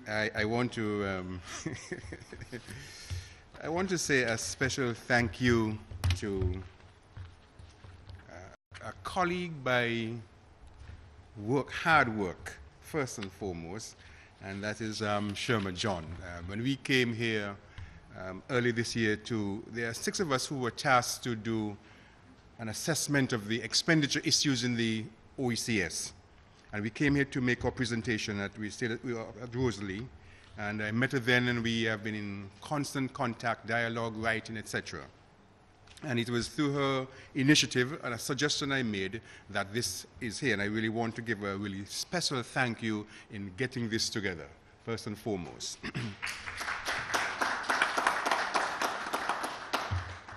I want to I want to say a special thank you to a colleague by hard work, first and foremost, and that is Sherman John. When we came here early this year, there are 6 of us who were tasked to do an assessment of the expenditure issues in the OECS. And we came here to make our presentation we were at Rosalie. And I met her then, and we have been in constant contact, dialogue, writing, etc. And it was through her initiative and a suggestion I made that this is here. And I really want to give her a really special thank you in getting this together, first and foremost.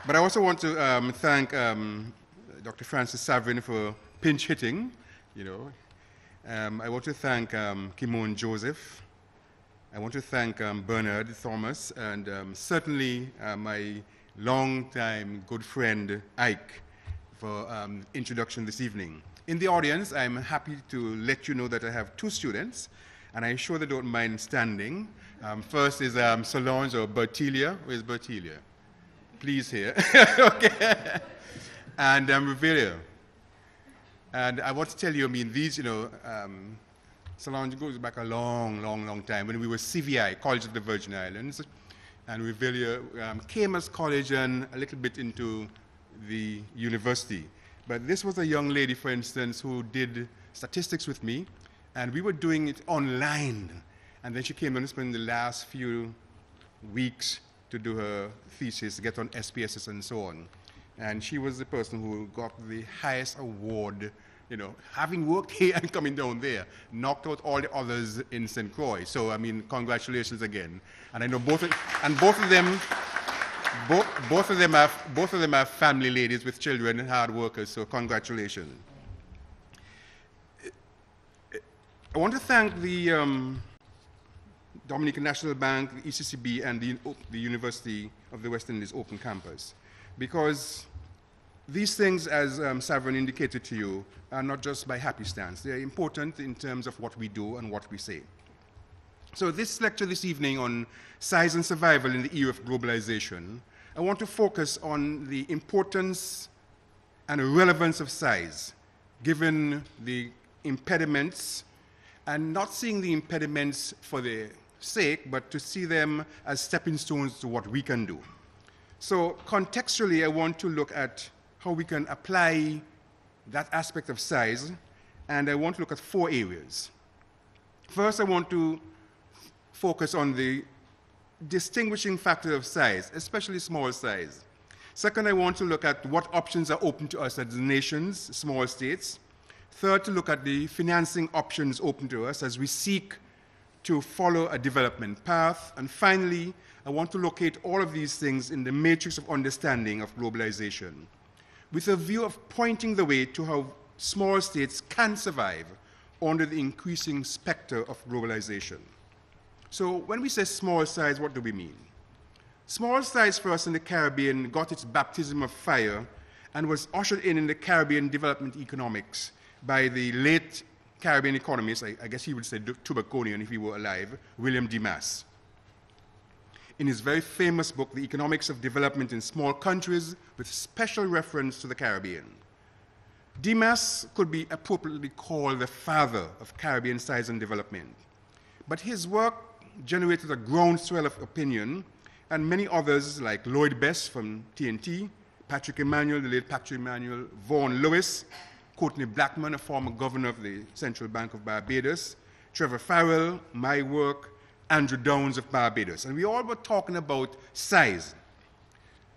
But I also want to thank Dr. Francis Savin for pinch hitting, you know. I want to thank Kimon Joseph. I want to thank Bernard Thomas, and certainly my longtime good friend Ike for introduction this evening. In the audience, I'm happy to let you know that I have 2 students, and I'm sure they don't mind standing. First is Solange or Bertilia. Where's Bertilia? Please here. Okay. And Revelia. And I want to tell you, I mean, these, you know, Solange goes back a long time when we were CVI, College of the Virgin Islands, and Revelia came as college and a little bit into the university. But this was a young lady, for instance, who did statistics with me, and we were doing it online. And then she came and spent the last few weeks to do her thesis, get on SPSS and so on. And she was the person who got the highest award, you know, having worked here and coming down there, knocked out all the others in St. Croix. So, I mean, congratulations again. And I know both of them are family ladies with children and hard workers, so congratulations. I want to thank the Dominican National Bank, the ECCB, and the University of the West Indies Open Campus, because these things, as Savin indicated to you, are not just by happenstance. They are important in terms of what we do and what we say. So this lecture this evening on size and survival in the era of globalization, I want to focus on the importance and relevance of size, given the impediments, and not seeing the impediments for their sake, but to see them as stepping stones to what we can do. So contextually, I want to look at how we can apply that aspect of size, and I want to look at 4 areas. First, I want to focus on the distinguishing factor of size, especially small size. Second, I want to look at what options are open to us as nations, small states. Third, to look at the financing options open to us as we seek to follow a development path. And finally, I want to locate all of these things in the matrix of understanding of globalization, with a view of pointing the way to how small states can survive under the increasing specter of globalization. So when we say small size, what do we mean? Small size for us in the Caribbean got its baptism of fire and was ushered in the Caribbean development economics by the late Caribbean economist, I guess he would say Tubaconian if he were alive, William Dimas. In his very famous book, The Economics of Development in Small Countries, with special reference to the Caribbean. Dimas could be appropriately called the father of Caribbean size and development. But his work generated a groundswell of opinion, and many others like Lloyd Best from TNT, Patrick Emanuel, the late Patrick Emanuel, Vaughan Lewis, Courtney Blackman, a former governor of the Central Bank of Barbados, Trevor Farrell, my work, Andrew Downs of Barbados. And we all were talking about size.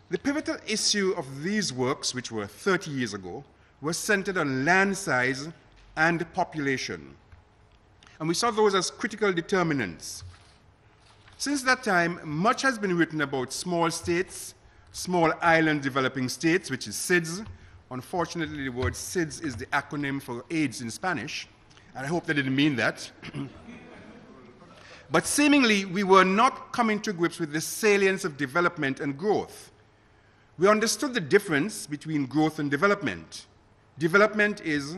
The pivotal issue of these works, which were 30 years ago, was centered on land size and population. And we saw those as critical determinants. Since that time, much has been written about small states, small island developing states, which is SIDS. Unfortunately, the word SIDS is the acronym for AIDS in Spanish, and I hope they didn't mean that. But seemingly, we were not coming to grips with the salience of development and growth. We understood the difference between growth and development. Development is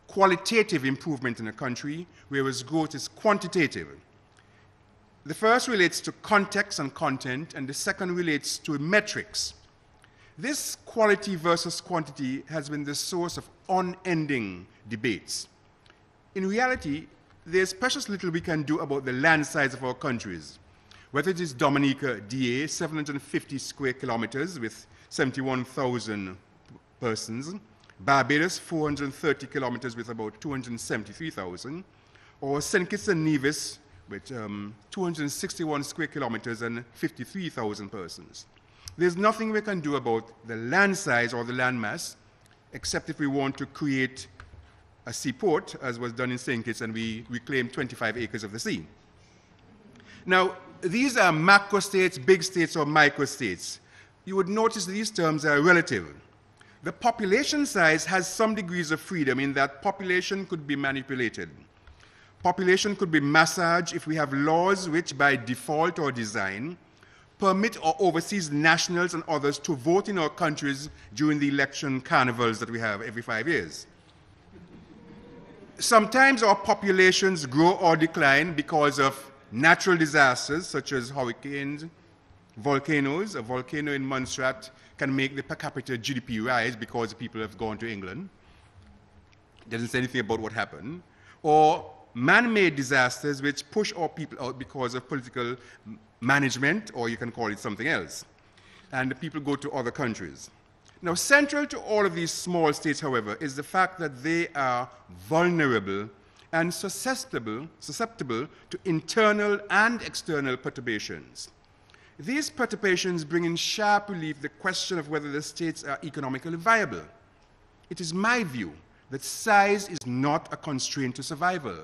qualitative improvement in a country, whereas growth is quantitative. The first relates to context and content, and the second relates to metrics. This quality versus quantity has been the source of unending debates. In reality, there's precious little we can do about the land size of our countries, whether it is Dominica, DA, 750 square kilometers with 71,000 persons, Barbados, 430 kilometers with about 273,000, or St. Kitts and Nevis with 261 square kilometers and 53,000 persons. There's nothing we can do about the land size or the land mass, except if we want to create a seaport, as was done in St. Kitts, and we reclaim 25 acres of the sea. Now, these are macro states, big states, or micro states. You would notice these terms are relative. The population size has some degrees of freedom in that population could be manipulated. Population could be massaged if we have laws which, by default or design, permit or overseas nationals and others to vote in our countries during the election carnivals that we have every 5 years. Sometimes our populations grow or decline because of natural disasters such as hurricanes, volcanoes. A volcano in Montserrat can make the per capita GDP rise because people have gone to England. It doesn't say anything about what happened. Or man-made disasters which push our people out because of political management, or you can call it something else. And the people go to other countries. Now, central to all of these small states, however, is the fact that they are vulnerable and susceptible to internal and external perturbations. These perturbations bring in sharp relief the question of whether the states are economically viable. It is my view that size is not a constraint to survival,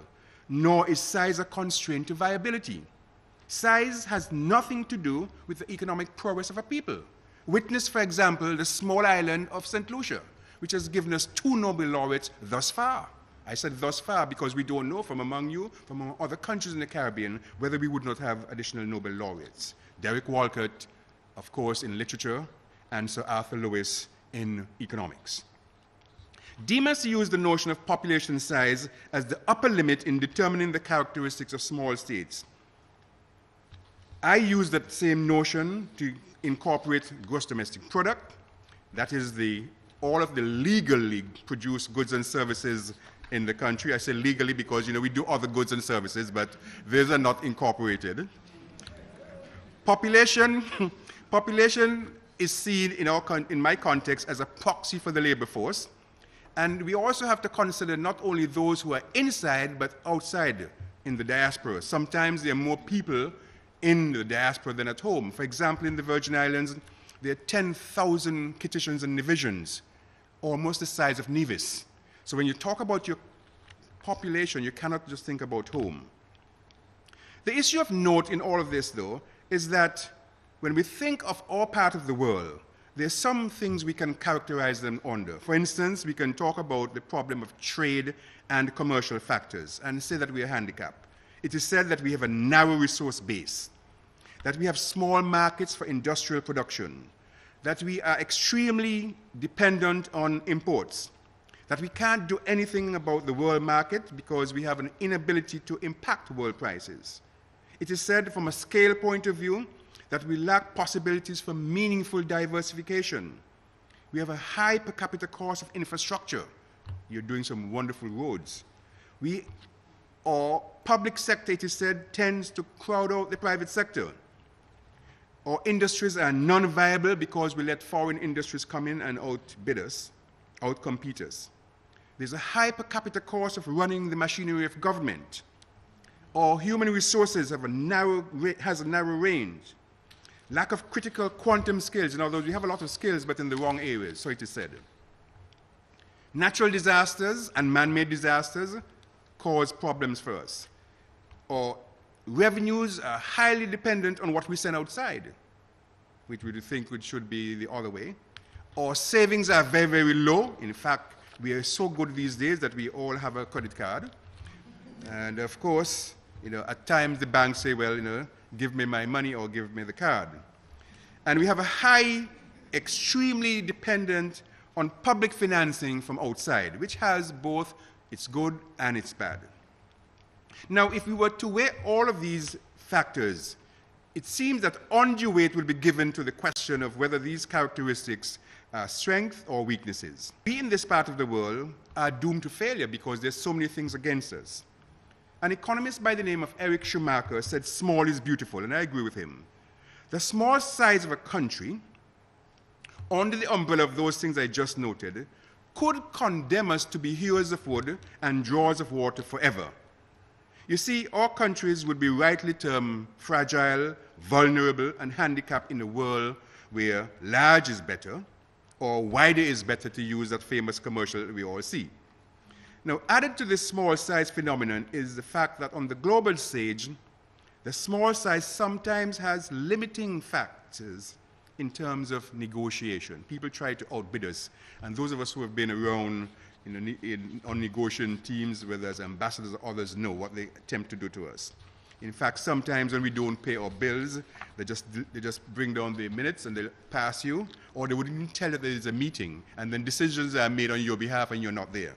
nor is size a constraint to viability. Size has nothing to do with the economic progress of a people. Witness, for example, the small island of St. Lucia, which has given us 2 Nobel laureates thus far. I said thus far because we don't know from among you, from among other countries in the Caribbean, whether we would not have additional Nobel laureates. Derek Walcott, of course, in literature, and Sir Arthur Lewis in economics. Demas used the notion of population size as the upper limit in determining the characteristics of small states. I use that same notion to incorporate gross domestic product, that is all of the legally produced goods and services in the country. I say legally because, we do other goods and services, but those are not incorporated. Population is seen in my context as a proxy for the labor force. And we also have to consider not only those who are inside, but outside in the diaspora. Sometimes there are more people in the diaspora than at home. For example, in the Virgin Islands, there are 10,000 Kittitians and Nevisians, almost the size of Nevis. So when you talk about your population, you cannot just think about home. The issue of note in all of this, though, is that when we think of our part of the world, there's some things we can characterize them under. For instance, we can talk about the problem of trade and commercial factors and say that we are handicapped. It is said that we have a narrow resource base, that we have small markets for industrial production, that we are extremely dependent on imports, that we can't do anything about the world market because we have an inability to impact world prices. It is said from a scale point of view that we lack possibilities for meaningful diversification. We have a high per capita cost of infrastructure. You're doing some wonderful roads. Our public sector, it is said, tends to crowd out the private sector. Our industries are non-viable because we let foreign industries come in and outbid us, outcompete us. There's a high per capita cost of running the machinery of government. Our human resources has a narrow range. Lack of critical quantum skills. In other words, we have a lot of skills, but in the wrong areas, so it is said. Natural disasters and man-made disasters cause problems for us. Our revenues are highly dependent on what we send outside, which we would think should be the other way. Our savings are very, very low. In fact, we are so good these days that we all have a credit card. And of course, at times the banks say, well, give me my money or give me the card. And we have a high, extremely dependent on public financing from outside, which has both its good and its bad. Now, if we were to weigh all of these factors, it seems that undue weight will be given to the question of whether these characteristics are strengths or weaknesses. We in this part of the world are doomed to failure because there's so many things against us. An economist by the name of Eric Schumacher said small is beautiful, and I agree with him. The small size of a country, under the umbrella of those things I just noted, could condemn us to be hewers of wood and drawers of water forever. You see, our countries would be rightly termed fragile, vulnerable, and handicapped in a world where large is better, or wider is better, to use that famous commercial that we all see. Now, added to this small size phenomenon is the fact that on the global stage, the small size sometimes has limiting factors in terms of negotiation. People try to outbid us, and those of us who have been around on negotiation teams, whether as ambassadors or others, know what they attempt to do to us. In fact, sometimes when we don't pay our bills, they just bring down the minutes and they'll pass you, or they wouldn't even tell you there is a meeting, and then decisions are made on your behalf and you're not there.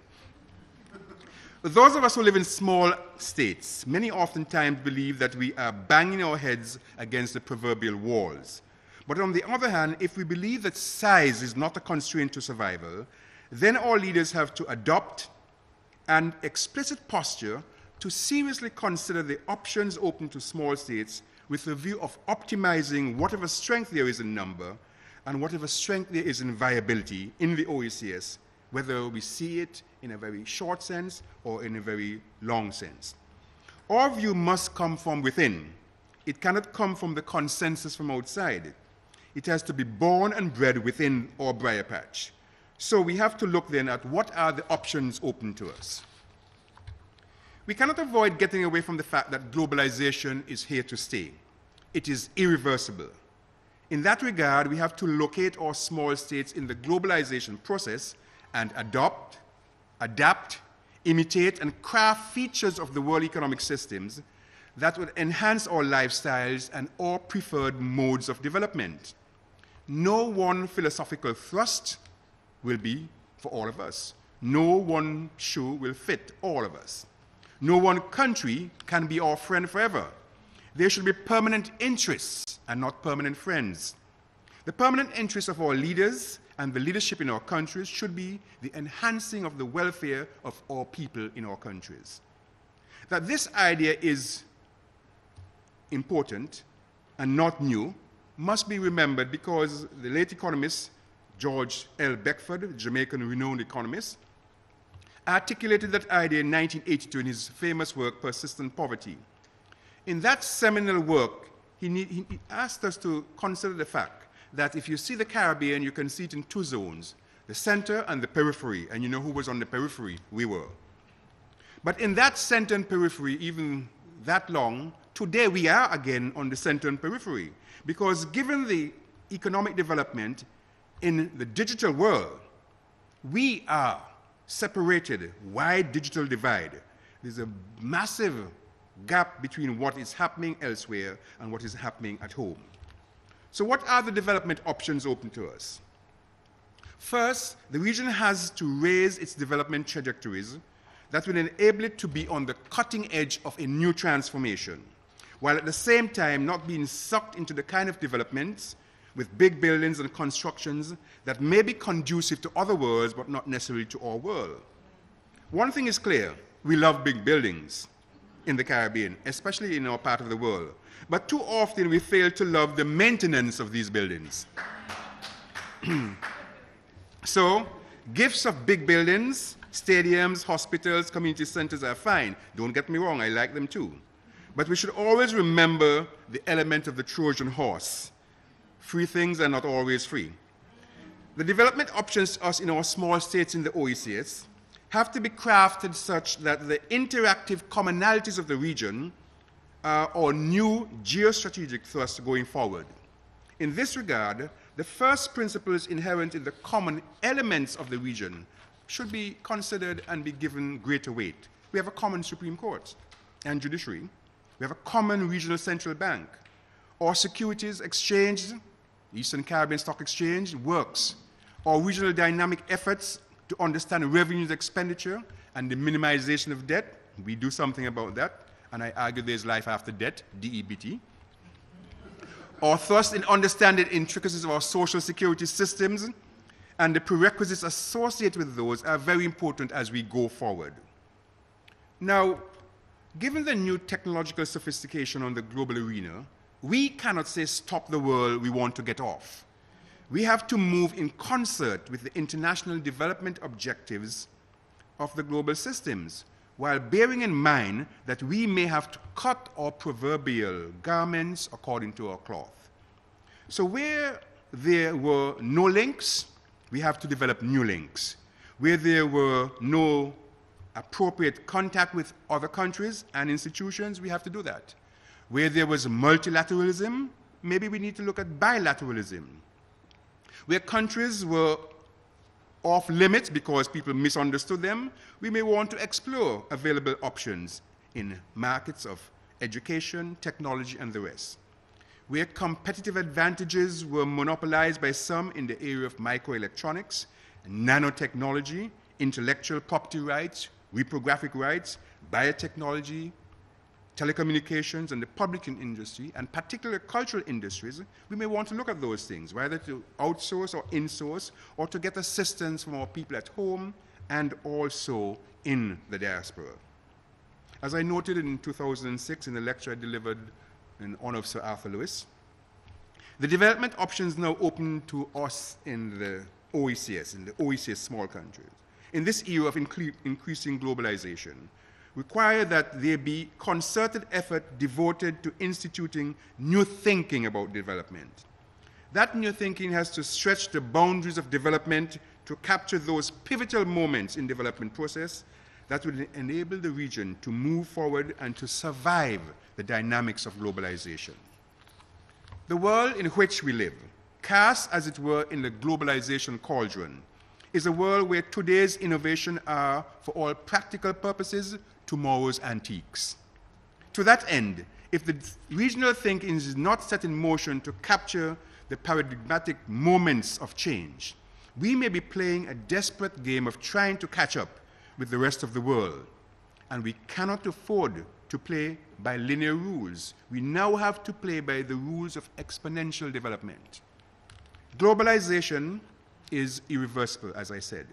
But those of us who live in small states, many oftentimes believe that we are banging our heads against the proverbial walls. But on the other hand, if we believe that size is not a constraint to survival, then our leaders have to adopt an explicit posture to seriously consider the options open to small states with the view of optimizing whatever strength there is in number and whatever strength there is in viability in the OECS, whether we see it in a very short sense or in a very long sense. Our view must come from within. It cannot come from the consensus from outside. It has to be born and bred within our briar patch. So we have to look then at what are the options open to us. We cannot avoid getting away from the fact that globalization is here to stay. It is irreversible. In that regard, we have to locate our small states in the globalization process and adopt, adapt, imitate, and craft features of the world economic systems that would enhance our lifestyles and our preferred modes of development. No one philosophical thrust will be for all of us. No one shoe will fit all of us. No one country can be our friend forever. There should be permanent interests and not permanent friends. The permanent interests of our leaders and the leadership in our countries should be the enhancing of the welfare of our people in our countries. That this idea is important and not new must be remembered because the late economist George L. Beckford, Jamaican renowned economist, articulated that idea in 1982 in his famous work, Persistent Poverty. In that seminal work, he asked us to consider the fact that if you see the Caribbean, you can see it in two zones, the center and the periphery, and you know who was on the periphery? We were. But in that center and periphery, even that long, today we are again on the center and periphery, because given the economic development in the digital world, we are separated, wide digital divide. There's a massive gap between what is happening elsewhere and what is happening at home. So what are the development options open to us? First, the region has to raise its development trajectories that will enable it to be on the cutting edge of a new transformation, while at the same time not being sucked into the kind of developments with big buildings and constructions that may be conducive to other worlds but not necessarily to our world. One thing is clear, we love big buildings in the Caribbean, especially in our part of the world. But too often we fail to love the maintenance of these buildings. So, gifts of big buildings, stadiums, hospitals, community centers are fine. Don't get me wrong, I like them too. But we should always remember the element of the Trojan Horse. Free things are not always free. The development options to us in our small states in the OECS have to be crafted such that the interactive commonalities of the region are our new geostrategic thrust going forward. In this regard, the first principles inherent in the common elements of the region should be considered and be given greater weight. We have a common Supreme Court and judiciary. We have a common regional central bank. Our securities exchange, Eastern Caribbean Stock Exchange, works. Our regional dynamic efforts to understand revenues expenditure and the minimization of debt, we do something about that, and I argue there's life after death, DEBT, or thrust in understanding intricacies of our social security systems and the prerequisites associated with those are very important as we go forward. Now, given the new technological sophistication on the global arena, we cannot say stop the world we want to get off. We have to move in concert with the international development objectives of the global systems, while bearing in mind that we may have to cut our proverbial garments according to our cloth. So where there were no links, we have to develop new links. Where there were no appropriate contact with other countries and institutions, we have to do that. Where there was multilateralism, maybe we need to look at bilateralism. Where countries were off limits because people misunderstood them, we may want to explore available options in markets of education, technology, and the rest. Where competitive advantages were monopolized by some in the area of microelectronics, nanotechnology, intellectual property rights, reprographic rights, biotechnology, telecommunications, and the publishing industry, and particular cultural industries, we may want to look at those things, whether to outsource or insource, or to get assistance from our people at home and also in the diaspora. As I noted in 2006 in a lecture I delivered in honor of Sir Arthur Lewis, the development options now open to us in the OECS small countries. In this era of increasing globalization, require that there be concerted effort devoted to instituting new thinking about development. That new thinking has to stretch the boundaries of development to capture those pivotal moments in development process that will enable the region to move forward and to survive the dynamics of globalization. The world in which we live, cast as it were in the globalization cauldron, is a world where today's innovation are, for all practical purposes, tomorrow's antiques. To that end, if the regional thinking is not set in motion to capture the paradigmatic moments of change, we may be playing a desperate game of trying to catch up with the rest of the world. And we cannot afford to play by linear rules. We now have to play by the rules of exponential development. Globalization is irreversible, as I said.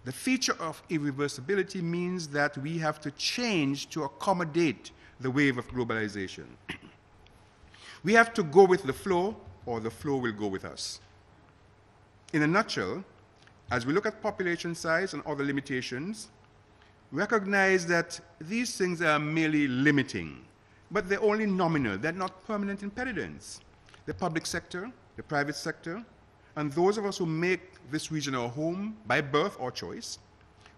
The feature of irreversibility means that we have to change to accommodate the wave of globalization. We have to go with the flow, or the flow will go with us. In a nutshell, as we look at population size and other limitations, recognize that these things are merely limiting, but they're only nominal. They're not permanent impediments. The public sector, the private sector, and those of us who make this region our home by birth or choice,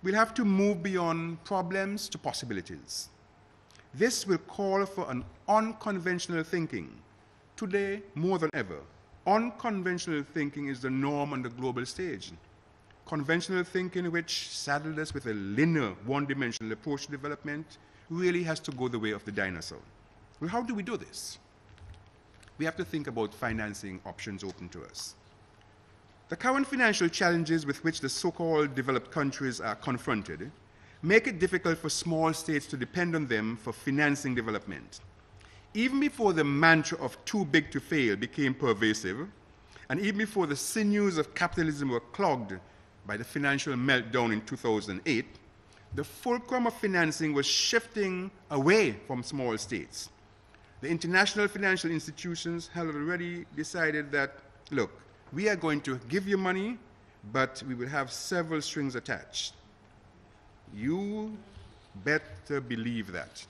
will have to move beyond problems to possibilities. This will call for an unconventional thinking. Today, more than ever, unconventional thinking is the norm on the global stage. Conventional thinking, which saddled us with a linear, one-dimensional approach to development, really has to go the way of the dinosaur. Well, how do we do this? We have to think about financing options open to us. The current financial challenges with which the so-called developed countries are confronted make it difficult for small states to depend on them for financing development. Even before the mantra of too big to fail became pervasive, and even before the sinews of capitalism were clogged by the financial meltdown in 2008, the fulcrum of financing was shifting away from small states. The international financial institutions had already decided that, look, we are going to give you money, but we will have several strings attached. You better believe that.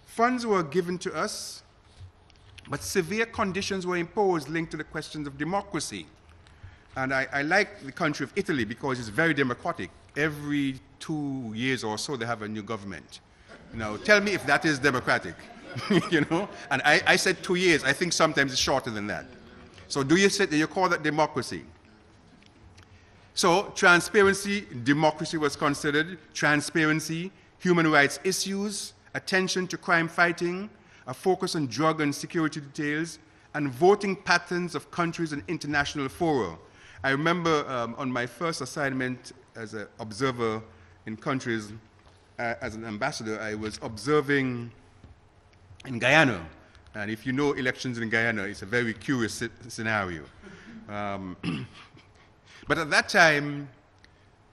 Funds were given to us, but severe conditions were imposed linked to the questions of democracy. And I like the country of Italy because it's very democratic. Every 2 years or so, they have a new government. Now, tell me if that is democratic, you know? And I said 2 years. I think sometimes it's shorter than that. So do you call that democracy? So transparency, democracy was considered. Transparency, human rights issues, attention to crime fighting, a focus on drug and security details, and voting patterns of countries and international fora. I remember on my first assignment as an observer in countries, as an ambassador, I was observing in Guyana. And if you know elections in Guyana, it's a very curious scenario. But at that time,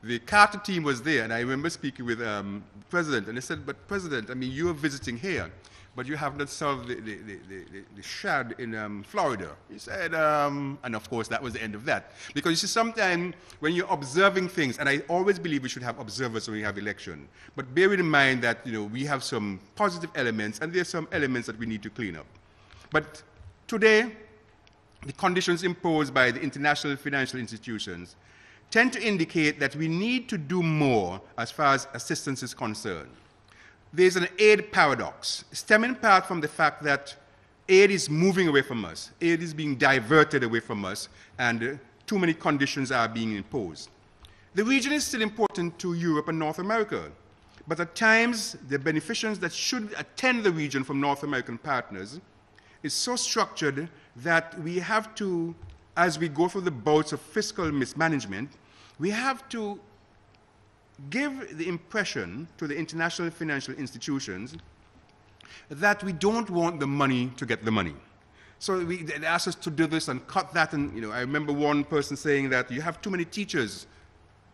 the Carter team was there, and I remember speaking with the president, and they said, but President, I mean, you are visiting here, but you have not solved the shad in Florida. He said, and of course, that was the end of that. Because you see, sometimes when you're observing things, and I always believe we should have observers when we have election, but bear in mind that, you know, we have some positive elements, and there's some elements that we need to clean up. But today, the conditions imposed by the international financial institutions tend to indicate that we need to do more as far as assistance is concerned. There's an aid paradox, stemming part from the fact that aid is moving away from us, aid is being diverted away from us, and too many conditions are being imposed. The region is still important to Europe and North America, but at times the beneficiaries that should attend the region from North American partners is so structured that we have to, as we go through the bouts of fiscal mismanagement, we have to give the impression to the international financial institutions that we don't want the money to get the money. So they ask us to do this and cut that. And, you know, I remember one person saying that you have too many teachers.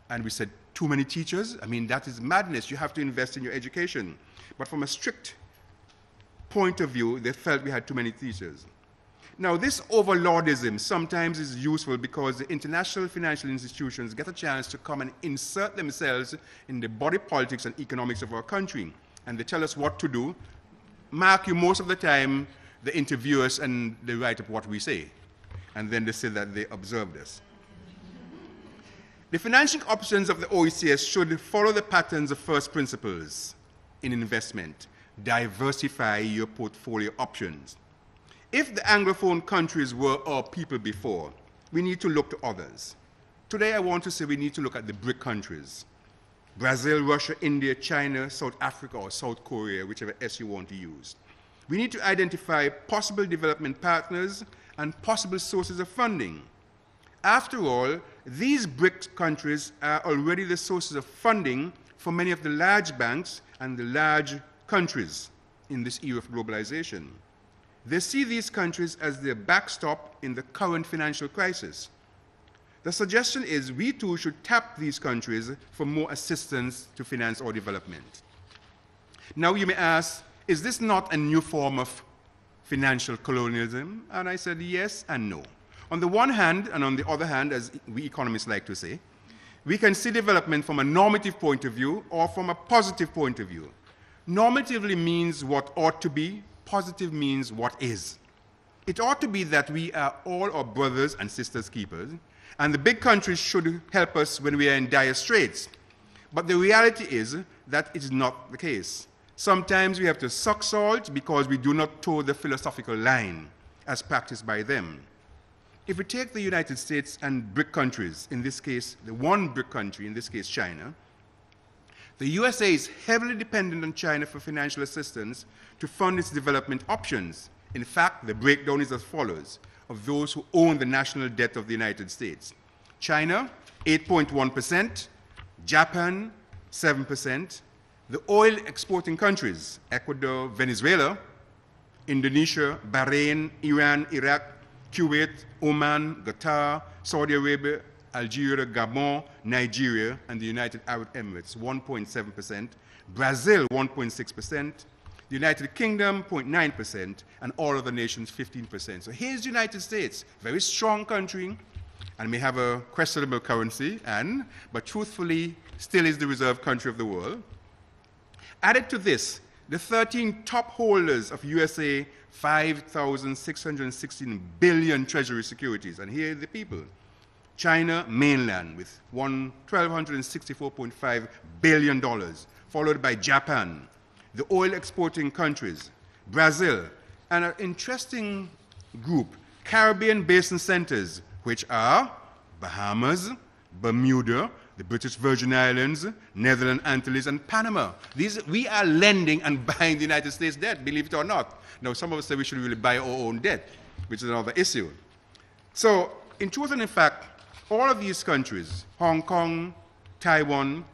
And we said, too many teachers? I mean, that is madness. You have to invest in your education. But from a strict point of view, they felt we had too many teachers. Now, this overlordism sometimes is useful because the international financial institutions get a chance to come and insert themselves in the body politics and economics of our country. And they tell us what to do. Mark you, most of the time, they interview us and they write up what we say. And then they say that they observed us. The financing options of the OECS should follow the patterns of first principles in investment. Diversify your portfolio options. If the Anglophone countries were our people before, we need to look to others. Today, I want to say we need to look at the BRIC countries. Brazil, Russia, India, China, South Africa, or South Korea, whichever S you want to use. We need to identify possible development partners and possible sources of funding. After all, these BRIC countries are already the sources of funding for many of the large banks and the large countries in this era of globalization. They see these countries as their backstop in the current financial crisis. The suggestion is we too should tap these countries for more assistance to finance our development. Now you may ask, is this not a new form of financial colonialism? And I said yes and no. On the one hand, and on the other hand, as we economists like to say, we can see development from a normative point of view or from a positive point of view. Normatively means what ought to be. Positive means what is. It ought to be that we are all our brothers and sisters keepers, and the big countries should help us when we are in dire straits. But the reality is that it is not the case. Sometimes we have to suck salt because we do not toe the philosophical line as practiced by them. If we take the United States and BRIC countries, in this case, the one BRIC country, in this case China, the USA is heavily dependent on China for financial assistance to fund its development options. In fact, the breakdown is as follows of those who own the national debt of the United States. China, 8.1%, Japan, 7%, the oil exporting countries, Ecuador, Venezuela, Indonesia, Bahrain, Iran, Iraq, Kuwait, Oman, Qatar, Saudi Arabia, Algeria, Gabon, Nigeria, and the United Arab Emirates, 1.7%, Brazil, 1.6%, the United Kingdom, 0.9%, and all other nations, 15%. So here's the United States, very strong country, and may have a questionable currency, but truthfully, still is the reserve country of the world. Added to this, the 13 top holders of USA 5,616 billion treasury securities, and here are the people. China mainland with $1,264.5 billion, followed by Japan, the oil exporting countries, Brazil, and an interesting group, Caribbean basin centers, which are Bahamas, Bermuda, the British Virgin Islands, Netherlands, Antilles, and Panama. We are lending and buying the United States debt, believe it or not. Now, some of us say we should really buy our own debt, which is another issue. So, in truth and in fact, all of these countries, Hong Kong, Taiwan,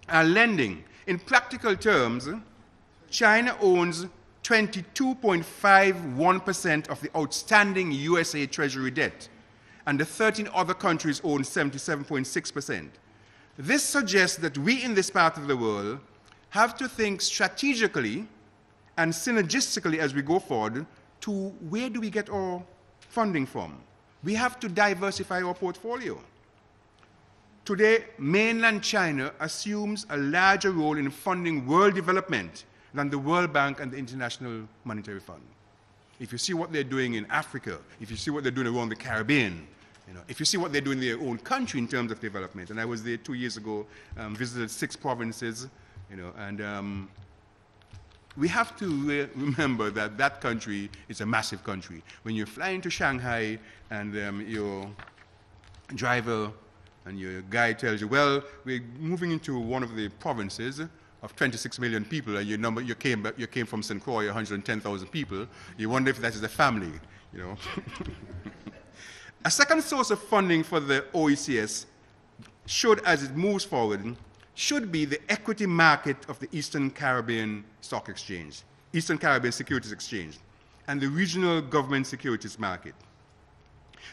are lending. In practical terms, China owns 22.51% of the outstanding USA Treasury debt, and the 13 other countries own 77.6%. This suggests that we in this part of the world have to think strategically and synergistically as we go forward to where do we get our funding from. We have to diversify our portfolio. Today, mainland China assumes a larger role in funding world development than the World Bank and the International Monetary Fund. If you see what they're doing in Africa, if you see what they're doing around the Caribbean, if you see what they're doing in their own country in terms of development, and I was there 2 years ago, visited 6 provinces, and we have to remember that that country is a massive country. When you're flying to Shanghai and your driver and your guide tells you, well, we're moving into one of the provinces of 26 million people, and you came from St. Croix, 110,000 people, you wonder if that is a family, A second source of funding for the OECS should, as it moves forward, should be the equity market of the Eastern Caribbean Stock Exchange, Eastern Caribbean Securities Exchange, and the regional government securities market.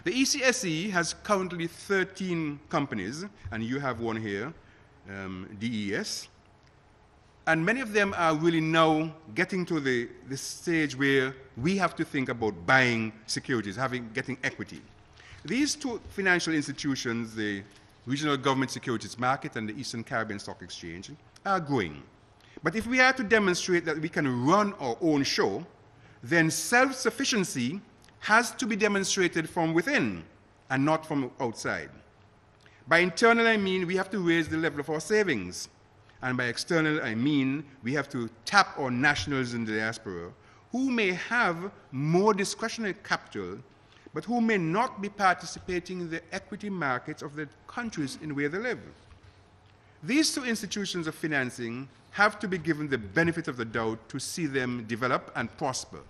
The ECSE has currently 13 companies, and you have one here, DES, and many of them are really now getting to the stage where we have to think about buying securities, getting equity. These 2 financial institutions, the Regional Government Securities Market and the Eastern Caribbean Stock Exchange, are growing. But if we are to demonstrate that we can run our own show, then self-sufficiency has to be demonstrated from within and not from outside. By internal, I mean we have to raise the level of our savings. And by external, I mean we have to tap our nationals in the diaspora who may have more discretionary capital but who may not be participating in the equity markets of the countries in where they live. These 2 institutions of financing have to be given the benefit of the doubt to see them develop and prosper.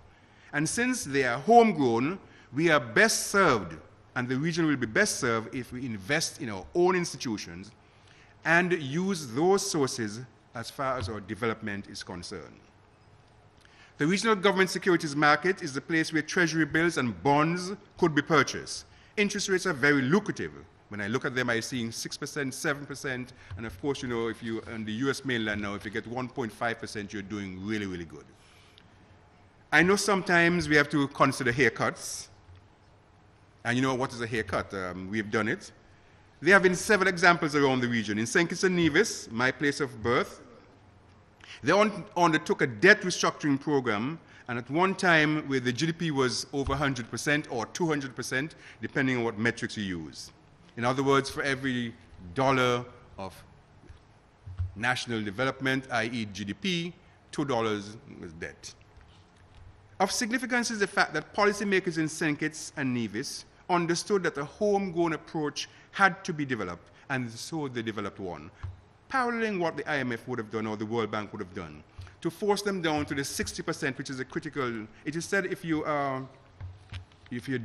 And since they are homegrown, we are best served, and the region will be best served if we invest in our own institutions and use those sources as far as our development is concerned. The regional government securities market is the place where treasury bills and bonds could be purchased. Interest rates are very lucrative. When I look at them, I'm seeing 6%, 7%, and of course, if you on the US mainland now, if you get 1.5%, you're doing really, really good. I know sometimes we have to consider haircuts. And what is a haircut? We've done it. There have been several examples around the region. In St. Kitts and Nevis, my place of birth, they undertook a debt restructuring program, and at one time where the GDP was over 100% or 200%, depending on what metrics you use. In other words, for every dollar of national development, i.e. GDP, $2 was debt. Of significance is the fact that policymakers in St. Kitts and Nevis understood that a homegrown approach had to be developed, and so they developed one, paralleling what the IMF would have done or the World Bank would have done, to force them down to the 60%, which is a critical. It is said if your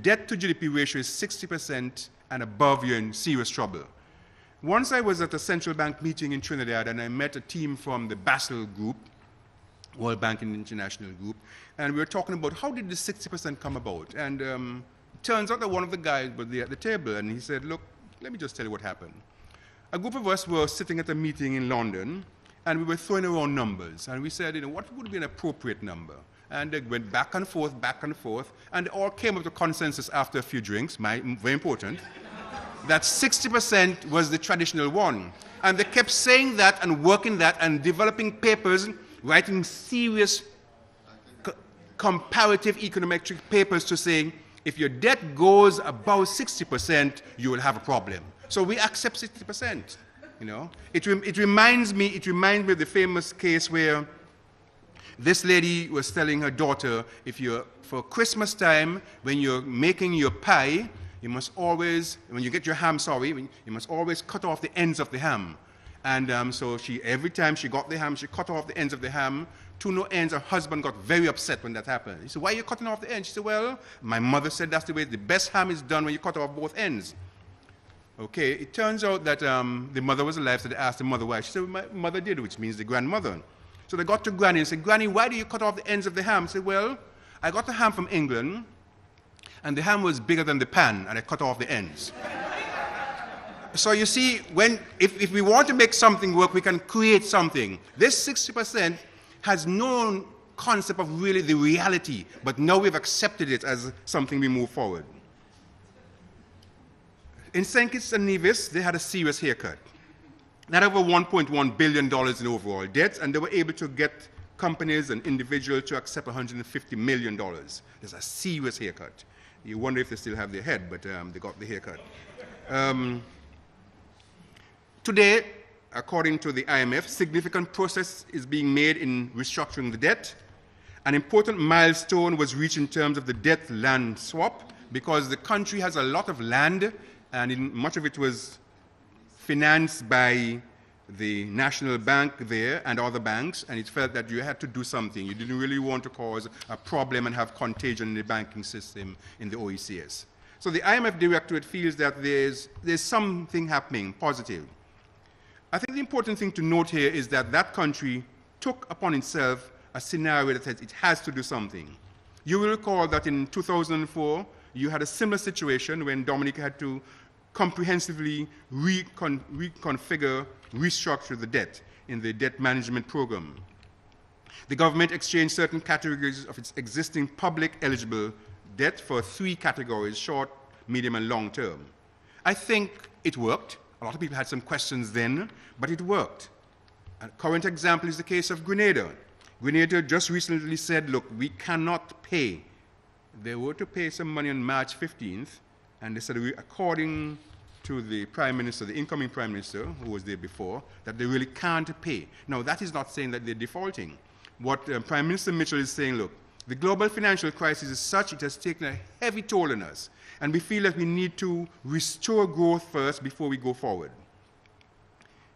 debt to GDP ratio is 60% and above, you're in serious trouble. Once I was at a central bank meeting in Trinidad, and I met a team from the Basel Group, World Bank and International Group, and we were talking about how did the 60% come about. And it turns out that one of the guys was there at the table, and he said, look, let me just tell you what happened. A group of us were sitting at a meeting in London, and we were throwing around numbers. And we said, what would be an appropriate number? And they went back and forth, and they all came up to consensus after a few drinks, very important, that 60% was the traditional one. And they kept saying that and working that and developing papers, writing serious comparative econometric papers to say, if your debt goes above 60%, you will have a problem. So we accept 60%. It reminds me of the famous case where this lady was telling her daughter, for Christmas time, when you're making your pie, you must always, when you get your ham, you must always cut off the ends of the ham. And so every time she got the ham, she cut off the ends of the ham. To no ends, her husband got very upset when that happened. He said, why are you cutting off the ends? She said, well, my mother said that's the way the best ham is done when you cut off both ends. Okay, it turns out that the mother was alive, so they asked the mother why. She said, my mother did, which means the grandmother. So they got to Granny and said, Granny, why do you cut off the ends of the ham? She said, well, I got the ham from England, and the ham was bigger than the pan, and I cut off the ends. So you see, if we want to make something work, we can create something. This 60% has no concept of really the reality, but now we've accepted it as something we move forward. In St. Kitts and Nevis, they had a serious haircut. They had over $1.1 billion in overall debt, and they were able to get companies and individuals to accept $150 million. There's a serious haircut. You wonder if they still have their head, but they got the haircut. Today, according to the IMF, significant progress is being made in restructuring the debt. An important milestone was reached in terms of the debt land swap, because the country has a lot of land, and much of it was financed by the National Bank there and other banks, and it felt that you had to do something. You didn't really want to cause a problem and have contagion in the banking system in the OECS. So the IMF directorate feels that there's something happening positive. I think the important thing to note here is that that country took upon itself a scenario that says it has to do something. You will recall that in 2004, you had a similar situation when Dominica had to comprehensively reconfigure, restructure the debt in the debt management program. The government exchanged certain categories of its existing public eligible debt for 3 categories: short, medium, and long term. I think it worked. A lot of people had some questions then, but it worked. A current example is the case of Grenada. Grenada just recently said, look, we cannot pay. They were to pay some money on March 15th, and they said, according to the Prime Minister, the incoming Prime Minister, who was there before, that they really can't pay. Now, that is not saying that they're defaulting. What Prime Minister Mitchell is saying, look, the global financial crisis is such, it has taken a heavy toll on us, and we feel that we need to restore growth first before we go forward.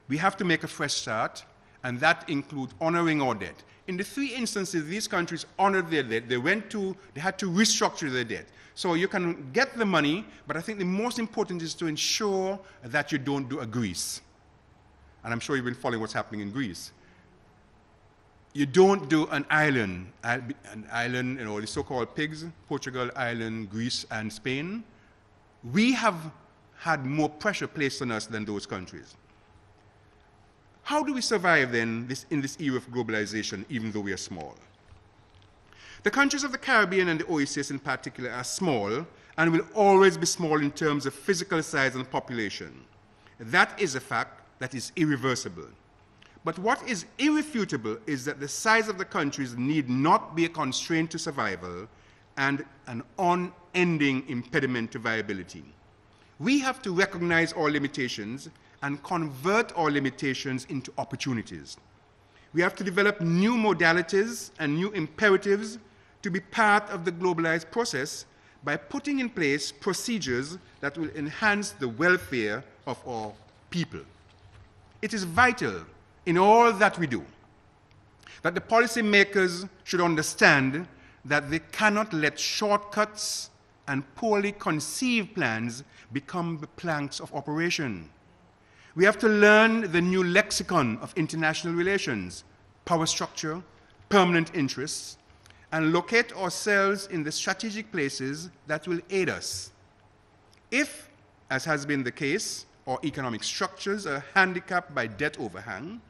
We have to make a fresh start, and that includes honoring our debt. In the 3 instances, these countries honored their debt. They had to restructure their debt. So you can get the money, but I think the most important is to ensure that you don't do a Greece. And I'm sure you've been following what's happening in Greece. You don't do an island, you know, the so-called pigs, Portugal, Ireland, Greece, and Spain. We have had more pressure placed on us than those countries. How do we survive then in this era of globalization, even though we are small? The countries of the Caribbean and the OECS in particular are small and will always be small in terms of physical size and population. That is a fact that is irreversible. But what is irrefutable is that the size of the countries need not be a constraint to survival and an unending impediment to viability. We have to recognize our limitations and convert our limitations into opportunities. We have to develop new modalities and new imperatives to be part of the globalized process by putting in place procedures that will enhance the welfare of our people. It is vital in all that we do that the policymakers should understand that they cannot let shortcuts and poorly conceived plans become the planks of operation. We have to learn the new lexicon of international relations, power structure, permanent interests, and locate ourselves in the strategic places that will aid us. If, as has been the case, our economic structures are handicapped by debt overhang,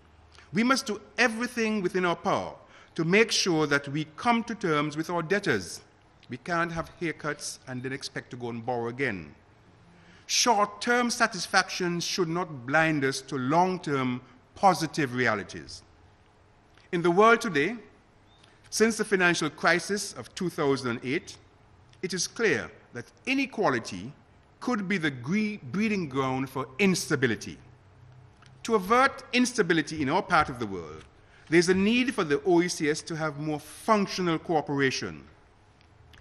we must do everything within our power to make sure that we come to terms with our debtors. We can't have haircuts and then expect to go and borrow again. Short-term satisfaction should not blind us to long-term positive realities. In the world today, since the financial crisis of 2008, it is clear that inequality could be the breeding ground for instability. To avert instability in our part of the world, there's a need for the OECS to have more functional cooperation.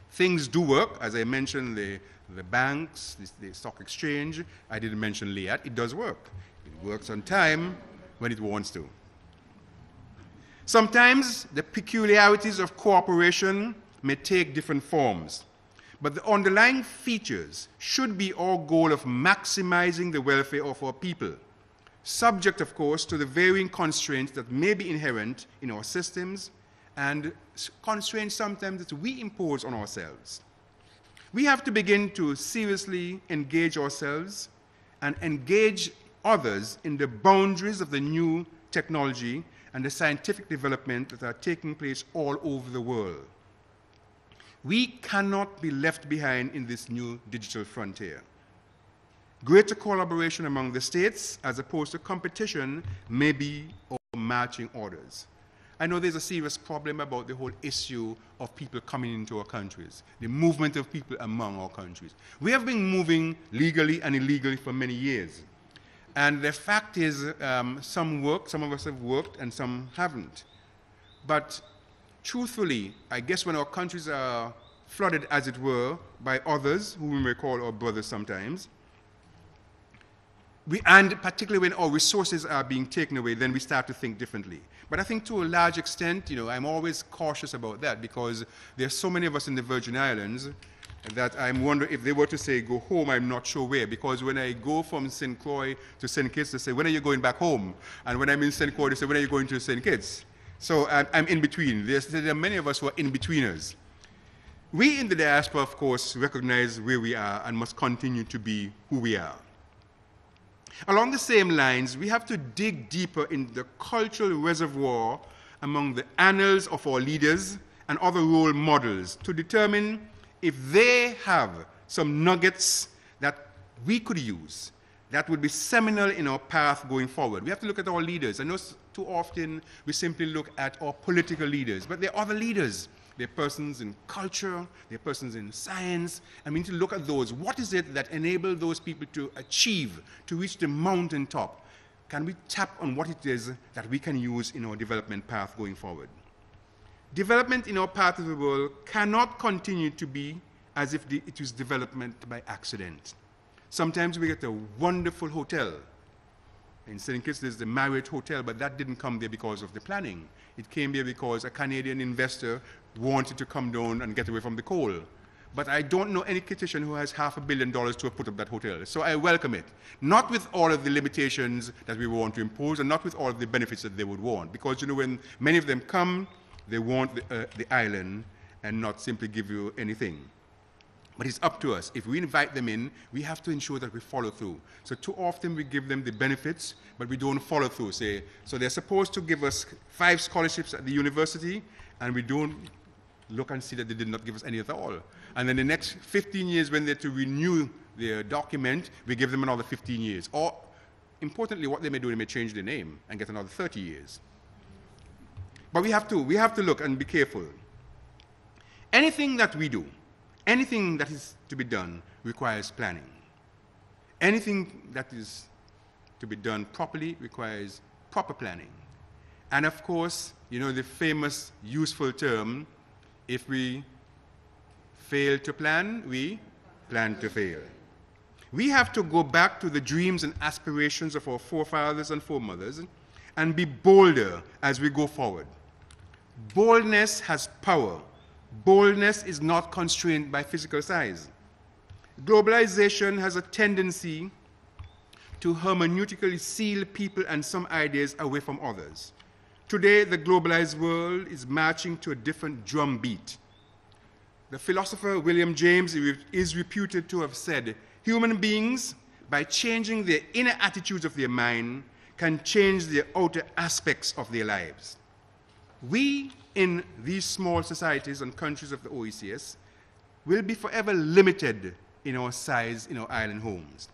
Things do work, as I mentioned, the banks, the stock exchange. I didn't mention LIAT. It does work. It works on time when it wants to. Sometimes the peculiarities of cooperation may take different forms, but the underlying features should be our goal of maximizing the welfare of our people. subject, of course, to the varying constraints that may be inherent in our systems and constraints sometimes that we impose on ourselves. We have to begin to seriously engage ourselves and engage others in the boundaries of the new technology and the scientific development that are taking place all over the world. We cannot be left behind in this new digital frontier. Greater collaboration among the states as opposed to competition may be our marching orders. I know there's a serious problem about the whole issue of people coming into our countries, the movement of people among our countries. We have been moving legally and illegally for many years. And the fact is, some of us have worked, and some haven't. But truthfully, I guess when our countries are flooded, as it were, by others, who we may call our brothers sometimes, and particularly when our resources are being taken away, then we start to think differently. But I think to a large extent, I'm always cautious about that, because there's so many of us in the Virgin Islands that I'm wondering if they were to say, go home, I'm not sure where. Because when I go from St. Croix to St. Kitts, they say, when are you going back home? And when I'm in St. Croix, they say, when are you going to St. Kitts? So I'm in between. There are many of us who are in-betweeners. We in the diaspora, of course, recognize where we are and must continue to be who we are. Along the same lines, we have to dig deeper in the cultural reservoir among the annals of our leaders and other role models to determine if they have some nuggets that we could use that would be seminal in our path going forward. We have to look at our leaders. I know too often we simply look at our political leaders, but there are other leaders. There are persons in culture, there are persons in science, and we need to look at those. What is it that enabled those people to achieve, to reach the mountaintop? Can we tap on what it is that we can use in our development path going forward? Development in our part of the world cannot continue to be as if it was development by accident. Sometimes we get a wonderful hotel. In St. Kitts, there's the Marriott Hotel, but that didn't come there because of the planning. It came there because a Canadian investor wanted to come down and get away from the coal. But I don't know any Kittitian who has $500 million to have put up that hotel. So I welcome it. Not with all of the limitations that we want to impose, and not with all of the benefits that they would want. Because, when many of them come, they want the island and not simply give you anything. But it's up to us. If we invite them in, we have to ensure that we follow through. So too often we give them the benefits, but we don't follow through. So they're supposed to give us 5 scholarships at the university, and we don't look and see that they did not give us any at all. And then the next 15 years, when they're to renew their document, we give them another 15 years. Or, importantly, what they may do, they may change their name and get another 30 years. But we have to look and be careful. Anything that we do, anything that is to be done requires planning. Anything that is to be done properly requires proper planning. And of course, the famous useful term, if we fail to plan, we plan to fail. We have to go back to the dreams and aspirations of our forefathers and foremothers and be bolder as we go forward. Boldness has power. Boldness is not constrained by physical size. Globalization has a tendency to hermeneutically seal people and some ideas away from others. Today, the globalized world is marching to a different drum beat. The philosopher William James is reputed to have said, human beings, by changing their inner attitudes of their mind, can change the outer aspects of their lives. We, in these small societies and countries of the OECS, will be forever limited in our size in our island homes.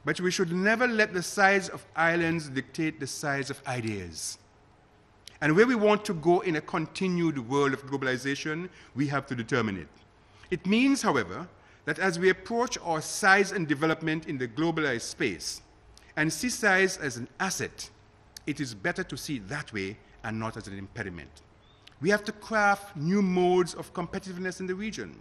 But we should never let the size of islands dictate the size of ideas. And where we want to go in a continued world of globalization, we have to determine it. It means, however, that as we approach our size and development in the globalized space and see size as an asset, it is better to see it that way and not as an impediment. We have to craft new modes of competitiveness in the region.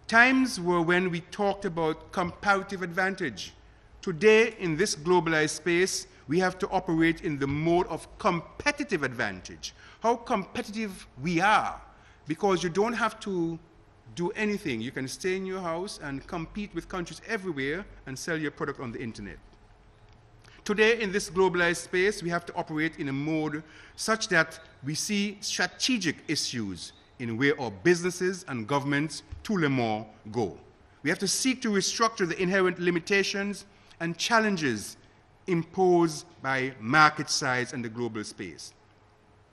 Times were when we talked about comparative advantage. Today, in this globalized space, we have to operate in the mode of competitive advantage. How competitive we are, because you don't have to do anything. You can stay in your house and compete with countries everywhere and sell your product on the internet. today in this globalized space, we have to operate in a mode such that we see strategic issues in where our businesses and governments, tout le monde, go. We have to seek to restructure the inherent limitations and challenges imposed by market size and the global space.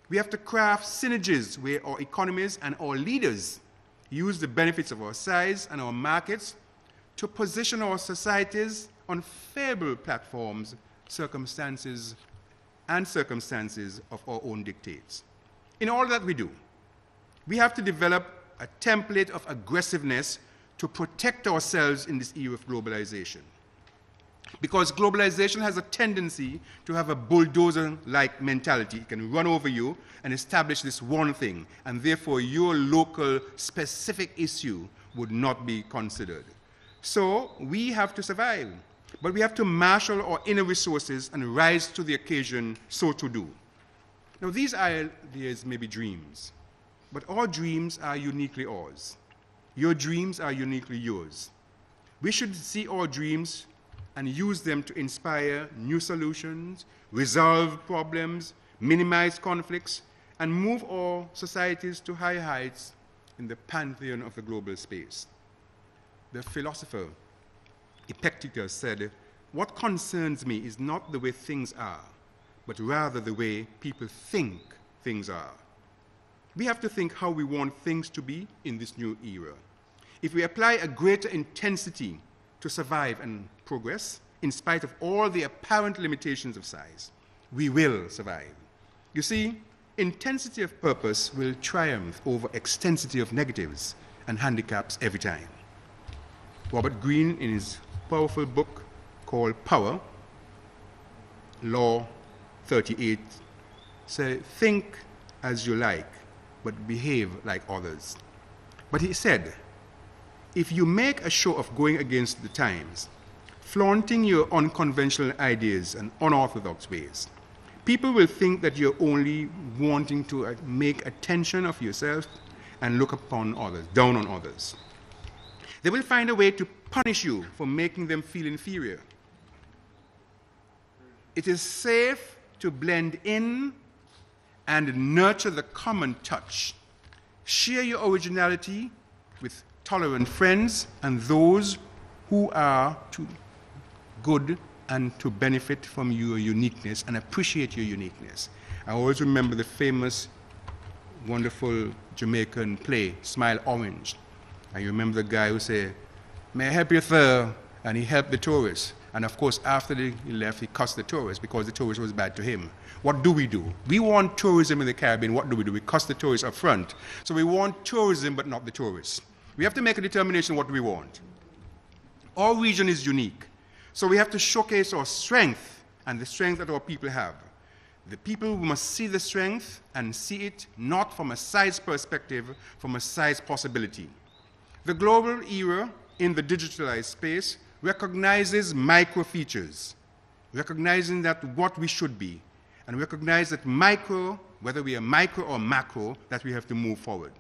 We have to craft synergies where our economies and our leaders use the benefits of our size and our markets to position our societies on favorable platforms, circumstances of our own dictates. In all that we do, we have to develop a template of aggressiveness to protect ourselves in this era of globalization. Because globalization has a tendency to have a bulldozer-like mentality. It can run over you and establish this one thing, and therefore your local specific issue would not be considered. So we have to survive, but we have to marshal our inner resources and rise to the occasion so to do. Now these ideas may be dreams, but our dreams are uniquely ours. Your dreams are uniquely yours. We should see our dreams and use them to inspire new solutions, resolve problems, minimize conflicts, and move our societies to higher heights in the pantheon of the global space. The philosopher Epictetus said, "What concerns me is not the way things are, but rather the way people think things are." We have to think how we want things to be in this new era. If we apply a greater intensity to survive and progress, in spite of all the apparent limitations of size, we will survive. You see, intensity of purpose will triumph over extensity of negatives and handicaps every time. Robert Greene, in his powerful book called Power, Law 38, said, "Think as you like, but behave like others." But he said, if you make a show of going against the times, flaunting your unconventional ideas and unorthodox ways, people will think that you're only wanting to make attention of yourself and look upon others, down on others. They will find a way to punish you for making them feel inferior. It is safe to blend in and nurture the common touch. Share your originality with tolerant friends and those who are too good and to benefit from your uniqueness and appreciate your uniqueness. I always remember the famous, wonderful Jamaican play, Smile Orange. I remember the guy who said, "May I help you, sir?" And he helped the tourists. And of course, after he left, he cussed the tourists because the tourist was bad to him. What do? We want tourism in the Caribbean. What do? We cuss the tourists up front. So we want tourism, but not the tourists. We have to make a determination what we want. Our region is unique. So we have to showcase our strength and the strength that our people have. The people must see the strength and see it not from a size perspective, from a size possibility. The global era in the digitalized space recognizes micro features, recognizing that what we should be, and recognize that micro, whether we are micro or macro, that we have to move forward.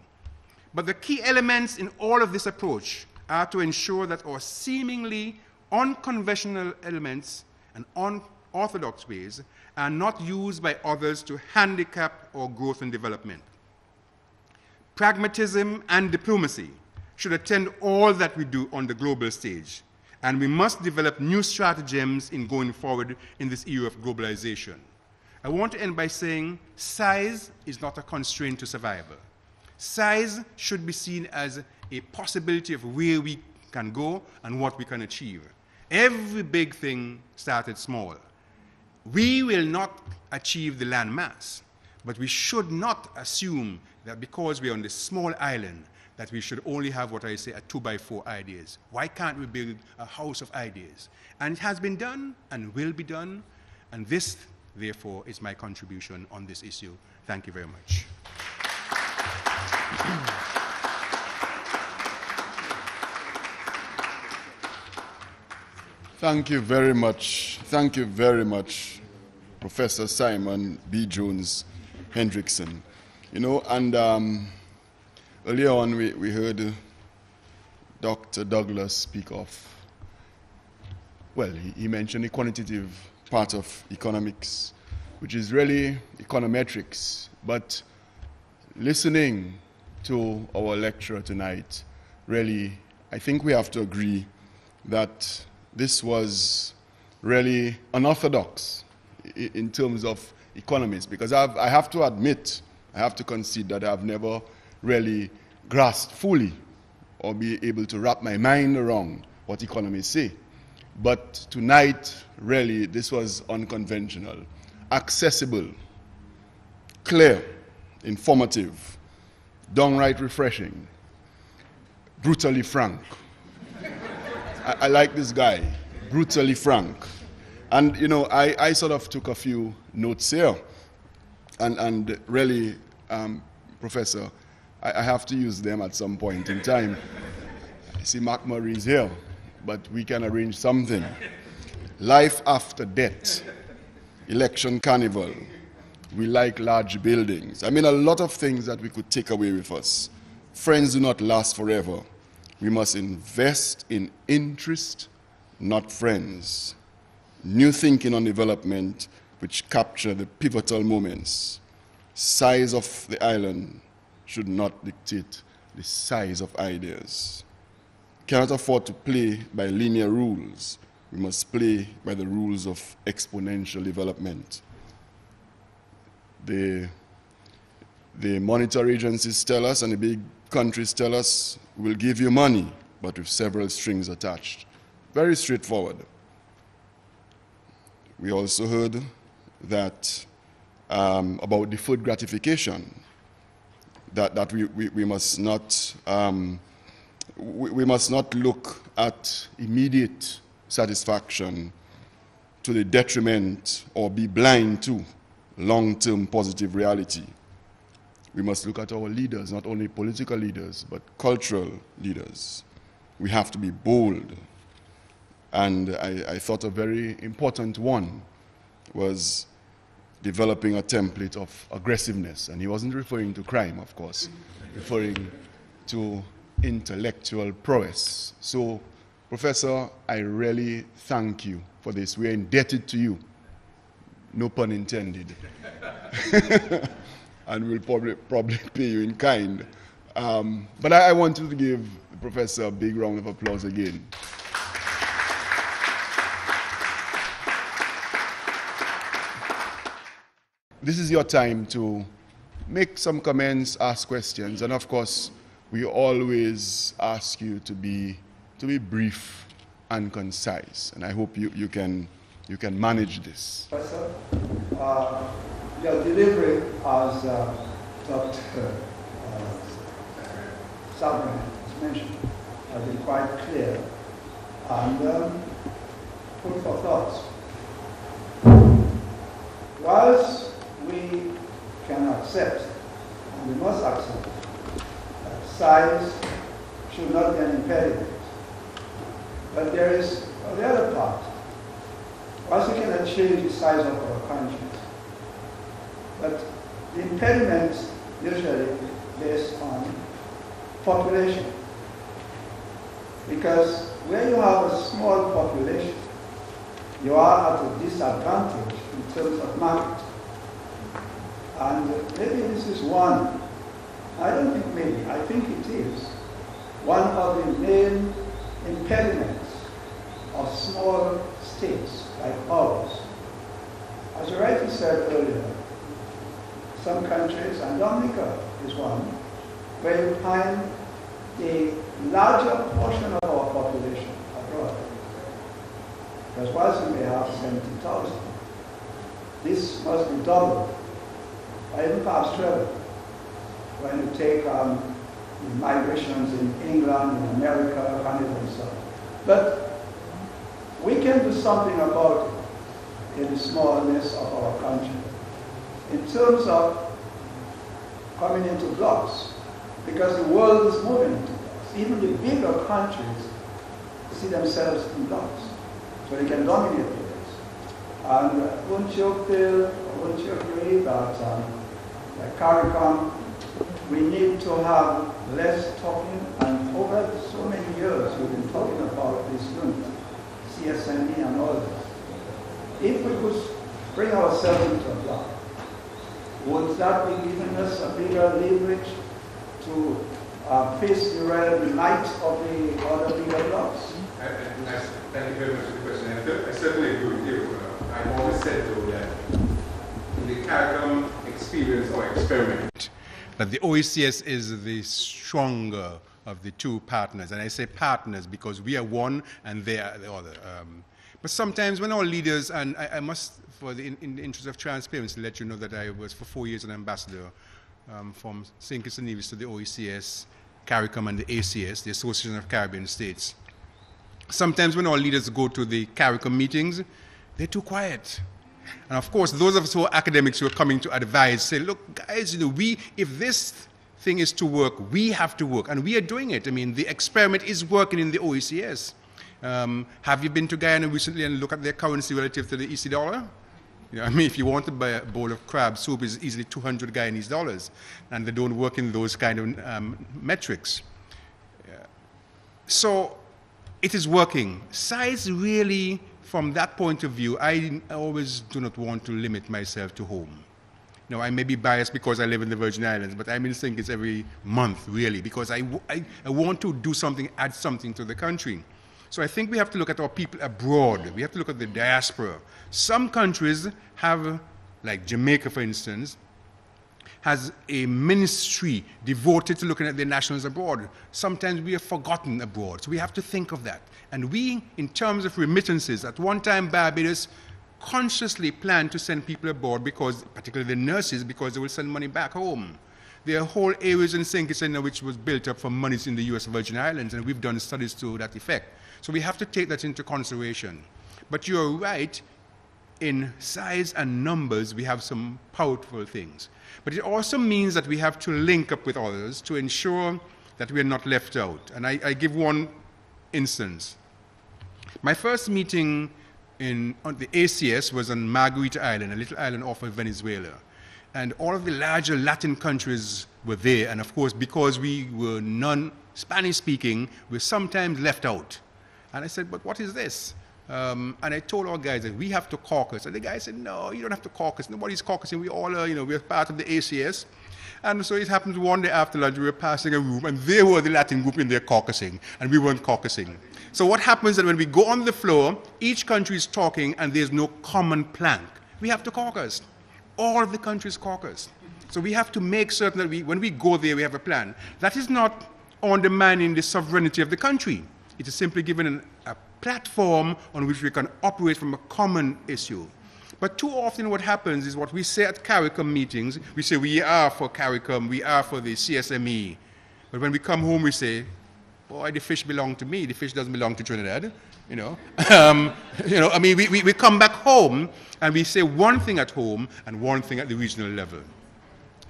But the key elements in all of this approach are to ensure that our seemingly unconventional elements and unorthodox ways are not used by others to handicap our growth and development. Pragmatism and diplomacy should attend all that we do on the global stage, and we must develop new stratagems in going forward in this era of globalization. I want to end by saying size is not a constraint to survival. Size should be seen as a possibility of where we can go and what we can achieve. Every big thing started small. We will not achieve the land mass, but we should not assume that because we're on this small island that we should only have what I say a 2x4 ideas. Why can't we build a house of ideas? And it has been done and will be done, and this, therefore, is my contribution on this issue. Thank you very much. Thank you very much. Thank you very much, Professor Simon B. Jones-Hendrickson. You know, and earlier on we heard Dr. Douglas speak of well, he mentioned the quantitative part of economics, which is really econometrics. But listening to our lecturer tonight, really, I think we have to agree that this was really unorthodox in terms of economists, because I have to admit, I have to concede that I've never really grasped fully or be able to wrap my mind around what economists say. But tonight, really, this was unconventional, accessible, clear, informative, downright refreshing, brutally frank. I like this guy, brutally frank. And, you know, I sort of took a few notes here. And really, Professor, I have to use them at some point in time. I see Mark Murray's here, but we can arrange something. Life after death, election carnival. We like large buildings. I mean, a lot of things that we could take away with us. Friends do not last forever. We must invest in interest, not friends. New thinking on development, which capture the pivotal moments. Size of the island should not dictate the size of ideas. Cannot afford to play by linear rules. We must play by the rules of exponential development. The monetary agencies tell us, and the big countries tell us, we'll give you money, but with several strings attached. Very straightforward. We also heard that about deferred gratification, that we must not we must not look at immediate satisfaction to the detriment or be blind to long-term positive reality. We must look at our leaders, not only political leaders, but cultural leaders. We have to be bold. And I thought a very important one was developing a template of aggressiveness. And he wasn't referring to crime, of course, referring to intellectual prowess. So, Professor, I really thank you for this. We're indebted to you. No pun intended. And we'll probably pay you in kind. But I want to give the professor a big round of applause again. This is your time to make some comments, ask questions, and of course, we always ask you to be brief and concise. And I hope you can manage this. Professor, your delivery, as Dr. Sabrin has mentioned, has been quite clear and food for thought. Whilst we can accept, and we must accept, that size should not be an impediment, but there is the other part. Whilst we cannot change the size of our countries, but the impediments usually based on population. Because where you have a small population, you are at a disadvantage in terms of market. And maybe this is one, I don't think maybe, I think it is, one of the main impediments of small states like ours. As you rightly said earlier, some countries, and Dominica is one, where you find a larger portion of our population abroad. Because whilst we may have 70,000, this must be doubled, or even perhaps treble, when you take the migrations in England, in America, Canada, and so on. But we can do something about it in the smallness of our country. In terms of coming into blocks, because the world is moving into blocks. Even the bigger countries see themselves in blocks, so they can dominate the place. And wouldn't you feel, or wouldn't you agree that like CARICOM, we need to have less talking, and over so many years we've been talking about this unity, CSME and all that. If we could bring ourselves into a block, would that be giving us a bigger leverage to face the might of the other bigger blocks? Thank you very much for the question. I certainly agree with you. I've always said, though, that in the CARICOM experience or experiment, that the OECS is the stronger of the two partners. And I say partners because we are one and they are the other. But sometimes when our leaders, and I must, in the interest of transparency, let you know that I was for 4 years an ambassador from St. Kitts and Nevis to the OECS, CARICOM and the ACS, the Association of Caribbean States. Sometimes when our leaders go to the CARICOM meetings, they're too quiet. And of course, those of us who are academics who are coming to advise say, look, guys, if this thing is to work, we have to work. And we are doing it. I mean, the experiment is working in the OECS. Have you been to Guyana recently and look at their currency relative to the EC dollar? I mean, if you want to buy a bowl of crab soup, it's easily 200 Guyanese dollars. And they don't work in those kind of metrics. So it is working. Size really, from that point of view, I always do not want to limit myself to home. I may be biased because I live in the Virgin Islands, but I'm in St. Kitts every month, really, because I want to do something, add something to the country. So I think we have to look at our people abroad. We have to look at the diaspora. Some countries have, like Jamaica, for instance, has a ministry devoted to looking at their nationals abroad. Sometimes we are forgotten abroad, so we have to think of that. And we, in terms of remittances, at one time Barbados consciously planned to send people abroad, because, particularly the nurses, because they will send money back home. There are whole areas in St. Kitts which was built up from monies in the U.S. Virgin Islands, and we've done studies to that effect. So we have to take that into consideration. But you're right, in size and numbers, we have some powerful things. But it also means that we have to link up with others to ensure that we are not left out. And I give one instance. My first meeting on the ACS was on Margarita Island, a little island off of Venezuela. And all of the larger Latin countries were there. And of course, because we were non-Spanish speaking, we're sometimes left out. And I said, but what is this? And I told our guys that we have to caucus. And the guy said, no, you don't have to caucus. Nobody's caucusing. We all are, we're part of the ACS. And so it happened one day after lunch, we were passing a room, and they were the Latin group in there caucusing, and we weren't caucusing. So what happens is that when we go on the floor, each country is talking, and there's no common plank. We have to caucus. All of the countries caucus. So we have to make certain that when we go there, we have a plan. That is not undermining the sovereignty of the country. It is simply giving a platform on which we can operate from a common issue. But too often what happens is what we say at CARICOM meetings, we say we are for CARICOM, we are for the CSME. But when we come home, we say, boy, the fish belong to me, the fish doesn't belong to Trinidad. I mean, we come back home and we say one thing at home and one thing at the regional level.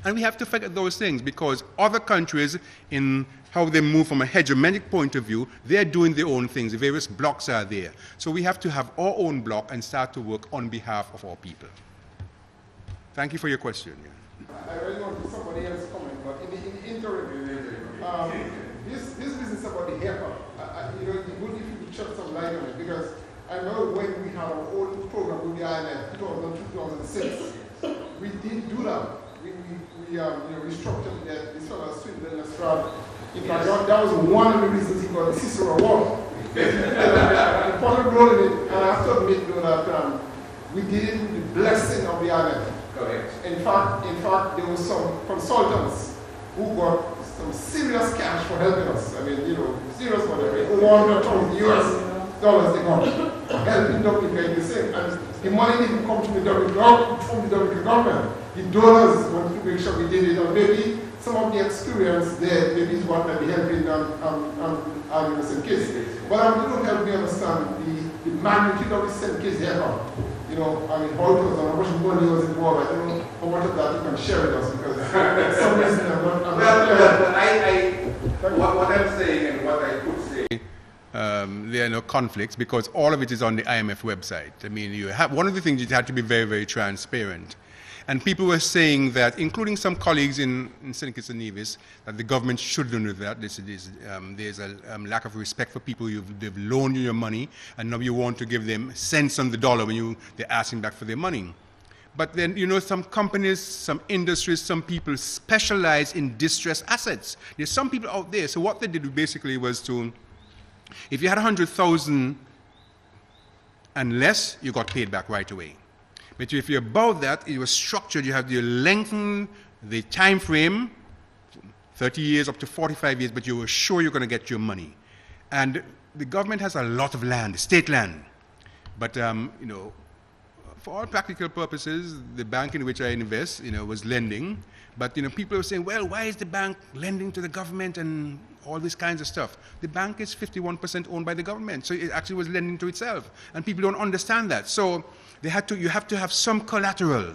And we have to figure those things, because other countries, in how they move from a hegemonic point of view, they're doing their own things. The various blocks are there. So we have to have our own block and start to work on behalf of our people. Thank you for your question. Yeah. I really want somebody else comment, but in the interim, this business about the haircut, it would be good if you could shed some light on it, because I know when we had our own program with the IMF, 2006, we did do that. We structured this fellow Swindon Lestrade. In fact, that was one of the reasons he got the Cicero Award. And followed role in it, and I have to admit though that we did it with the blessing of the IMF. Correct. In fact, there were some consultants who got some serious cash for helping us. I mean, serious money, $100,000 US dollars they got for helping Dominica in the same. And the money didn't come from the Dominican government. The donors wanted to make sure we did it, or maybe some of the experience there, maybe is what might be helping on the St. Kitts. But it don't help me understand the magnitude of the St. Kitts haircut. I mean, how it was, how much money was involved. I don't know how much of that you can share with us, because for some reason I'm not what I'm saying and what I could say, there are no conflicts, because all of it is on the IMF website. I mean, one of the things, you have to be very, very transparent. And people were saying that, including some colleagues in St. Kitts and Nevis, that the government shouldn't do that. There's a lack of respect for people. They've loaned you your money, and now you want to give them cents on the dollar when they're asking back for their money. But then, you know, some companies, some industries, some people specialize in distressed assets. There's some people out there. So what they did basically was to, if you had 100,000 and less, you got paid back right away. But if you're above that, it was structured. You have to lengthen the time frame, 30 years up to 45 years, but you were sure you're going to get your money. And the government has a lot of land, state land. But, you know, for all practical purposes, the bank in which I invest, you know, was lending. But, you know, people were saying, well, why is the bank lending to the government and all these kinds of stuff? The bank is 51% owned by the government, so it actually was lending to itself. And people don't understand that. So you have to have some collateral.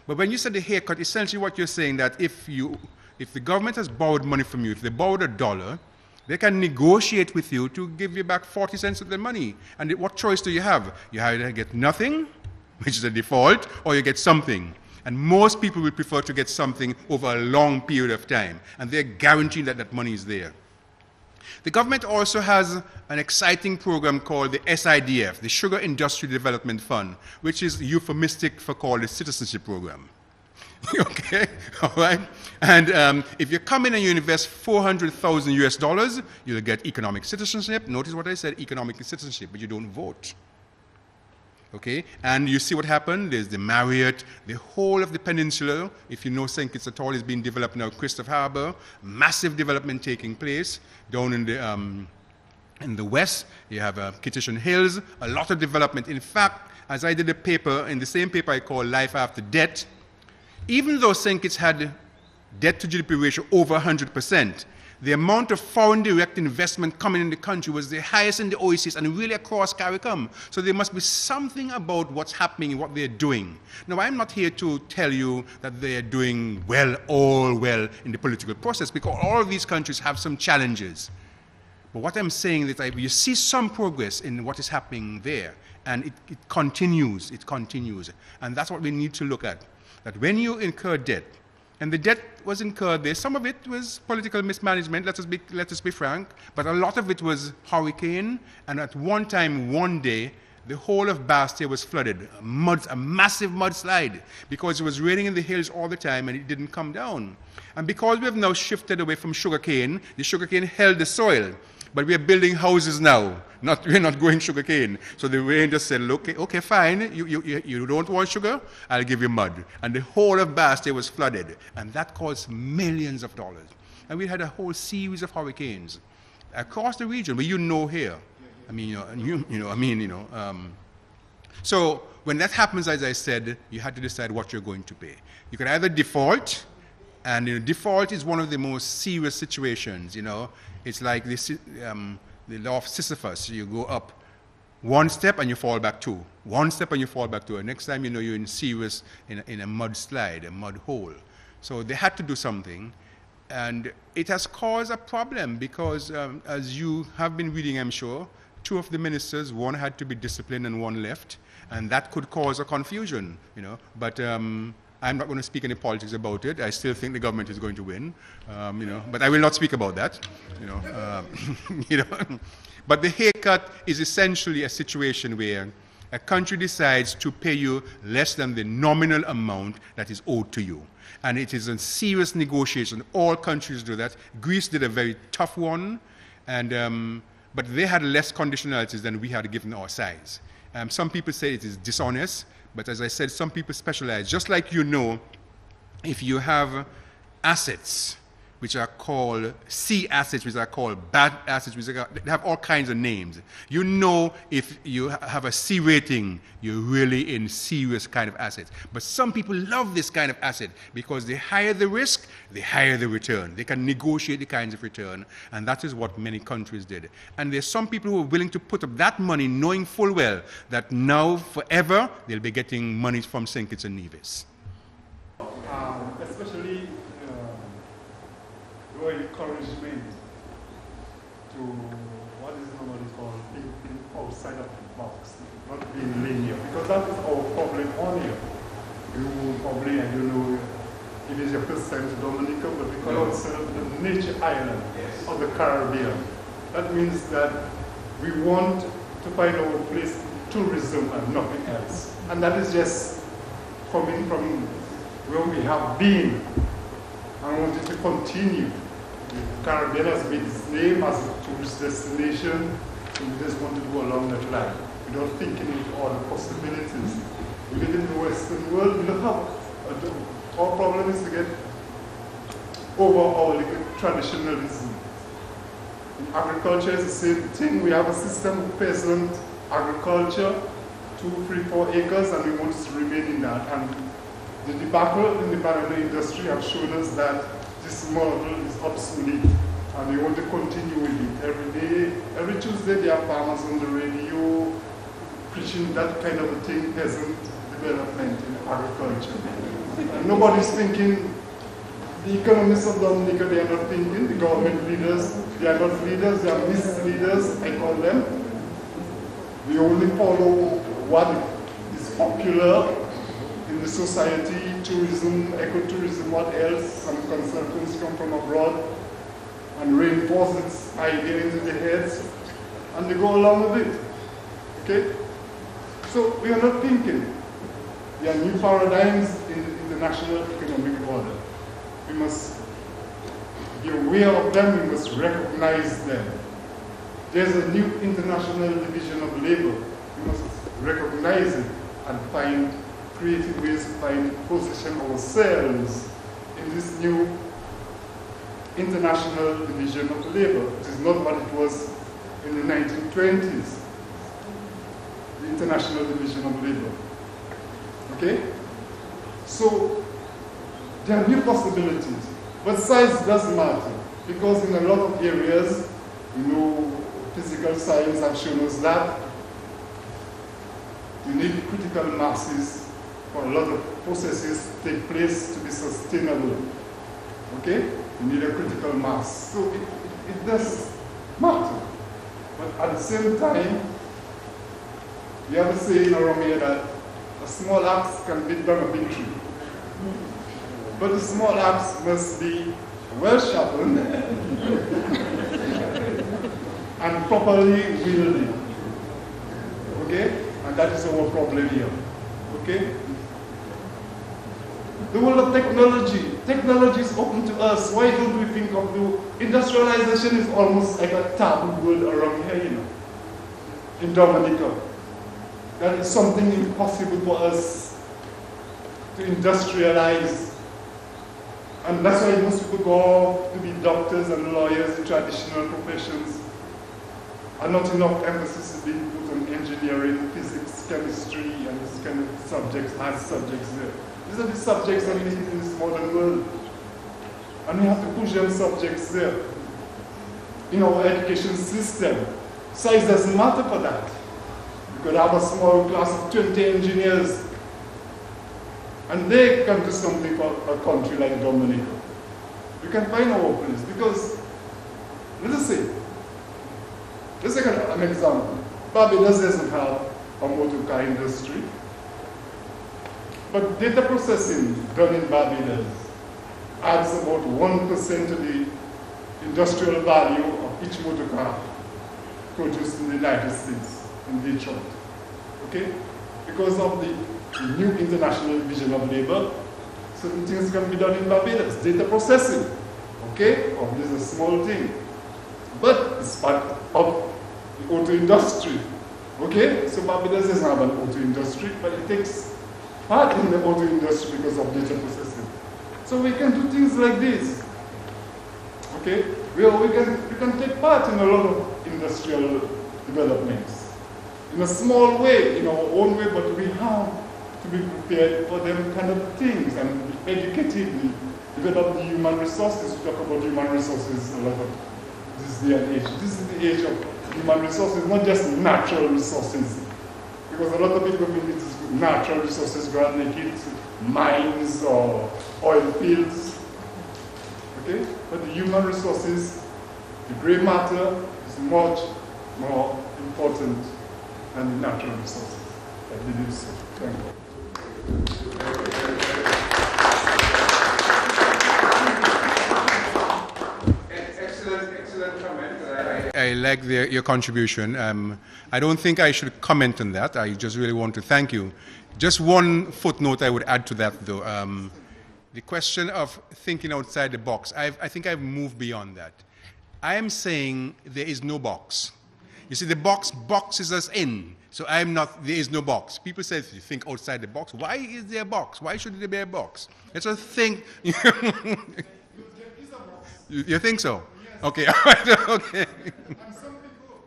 But when you said the haircut, essentially what you're saying that if the government has borrowed money from you, if they borrowed $1, they can negotiate with you to give you back 40 cents of the money. And what choice do you have? You either get nothing, which is a default, or you get something. And most people will prefer to get something over a long period of time. And they're guaranteed that that money is there. The government also has an exciting program called the SIDF, the Sugar Industry Development Fund, which is euphemistic for called the citizenship program. Okay, all right? And if you come in and you invest $400,000 US, you'll get economic citizenship. Notice what I said, economic citizenship, but you don't vote. Okay, and you see what happened. There's the Marriott, the whole of the peninsula. If you know St. Kitts at all, is being developed now. Christopher Harbor, massive development taking place down in the west. You have Kittish Hills, a lot of development. In fact, as I did a paper in the same paper I call Life After Debt, even though St. Kitts had debt to GDP ratio over 100%, the amount of foreign direct investment coming in the country was the highest in the OECs and really across CARICOM. So there must be something about what's happening, what they're doing. Now, I'm not here to tell you that they're doing well, all well in the political process, because all of these countries have some challenges. But what I'm saying is that you see some progress in what is happening there, and it continues. And that's what we need to look at, that when you incur debt, and the debt was incurred there. Some of it was political mismanagement, let us be frank, but a lot of it was hurricane, and at one time, one day, the whole of Bastia was flooded, a massive mudslide, because it was raining in the hills all the time and it didn't come down. And because we have now shifted away from sugarcane, the sugarcane held the soil. But we are building houses now. We're not growing sugarcane. So the rain just said, okay, fine. You don't want sugar? I'll give you mud. And the whole of Bastia was flooded. And that cost millions of dollars. And we had a whole series of hurricanes across the region, but you know here. I mean, so when that happens, as I said, you had to decide what you're going to pay. You can either default, and default is one of the most serious situations, you know. It's like this, the law of Sisyphus. You go up one step and you fall back two. One step and you fall back two. And next time you know you're in a mudslide, a mud hole. So they had to do something. And it has caused a problem because, as you have been reading, I'm sure, two of the ministers, one had to be disciplined and one left. And that could cause a confusion, you know. But I'm not going to speak any politics about it. I still think the government is going to win, you know, but I will not speak about that, you know. You know. But the haircut is essentially a situation where a country decides to pay you less than the nominal amount that is owed to you. And it is a serious negotiation. All countries do that. Greece did a very tough one, and, but they had less conditionalities than we had given our size. Some people say it is dishonest. But as I said, some people specialize. Just like you know, if you have assets which are called C assets, which are called bad assets, which they have all kinds of names. You know if you have a C rating, you're really in serious kind of assets. But some people love this kind of asset because the higher the risk, the higher the return. They can negotiate the kinds of return, and that is what many countries did. And there's some people who are willing to put up that money knowing full well that now, forever, they'll be getting money from St. Kitts and Nevis. Especially your encouragement to what is normally called thinking outside of the box, not being linear, because that is our problem on here. You probably, I don't know, it is your first time to Dominica, but we call ourselves the nature island of the Caribbean. That means that we want to find our place in tourism and nothing else. And that is just coming from where we have been. I want it to continue. The Caribbean has made its name as a tourist destination, so we just want to go along that line without thinking of all the possibilities. We live in the Western world, we don't have. Our problem is to get over our traditionalism. In agriculture, it's the same thing. We have a system of peasant agriculture, 2, 3, 4 acres, and we want to remain in that. And the debacle in the banana industry have shown us that this model is obsolete, and they want to continue with it every day. Every Tuesday, there are farmers on the radio preaching that kind of a thing, peasant development in agriculture. And nobody's thinking. The economists of Dominica, they are not thinking. The government leaders, they are not leaders, they are misleaders, I call them. They only follow what is popular in the society, tourism, ecotourism, what else. Some consultants come from abroad and reinforce its idea into their heads, and they go along with it. Okay? So we are not thinking. There are new paradigms in the international economic order. We must be aware of them, we must recognize them. There's a new international division of labor. We must recognize it and find creative ways to position ourselves in this new international division of labor. It is not what it was in the 1920s, the international division of labor. Okay? So, there are new possibilities, but size does matter, because in a lot of areas, physical science have shown us that you need critical masses for a lot of processes to take place to be sustainable. Okay? You need a critical mass. So it does matter. But at the same time, we have a saying around here that a small axe can beat down a big tree. But the small axe must be well sharpened and properly wielded. Okay? And that is our problem here. Okay? The world of technology. Technology is open to us. Why don't we think of the industrialization is almost like a taboo word around here, in Dominica. That is something impossible for us to industrialize. And that's why most people go to be doctors and lawyers in traditional professions. And not enough emphasis is being put on engineering, physics, chemistry, and this kind of subjects, hard subjects there. These are the subjects that we need in this modern world. And we have to push them subjects there. In our education system, size doesn't matter for that. You could have a small class of 20 engineers, and they can do something for a country like Dominica. We can find our place, because, let's take an example. Barbados doesn't have a motor car industry, but data processing done in Barbados adds about 1% to the industrial value of each motor car produced in the United States, in Detroit. Okay? Because of the new international division of labor, certain things can be done in Barbados. Data processing. Okay? Obviously, it's a small thing. But it's part of the auto industry. Okay? So Barbados doesn't have an auto industry, but it takes part in the auto industry because of data processing. So we can do things like this. Okay? We can take part in a lot of industrial developments. In a small way, in our own way, but we have to be prepared for them kind of things and educatively develop the human resources. We talk about human resources a lot of this day and age. This is the age of human resources, not just natural resources. Because a lot of people think it is natural resources, go and make it mines or oil fields. Okay? But the human resources, the gray matter, is much more important than the natural resources. I believe so. Thank you. I like your contribution. I don't think I should comment on that. I just really want to thank you. Just one footnote I would add to that, though. The question of thinking outside the box, I think I've moved beyond that. I am saying there is no box. You see, the box boxes us in. So I'm not, there is no box. People say, if you think outside the box, why is there a box? Why should there be a box? Let's just think. You think so? Yes. Okay, all right, okay. And some people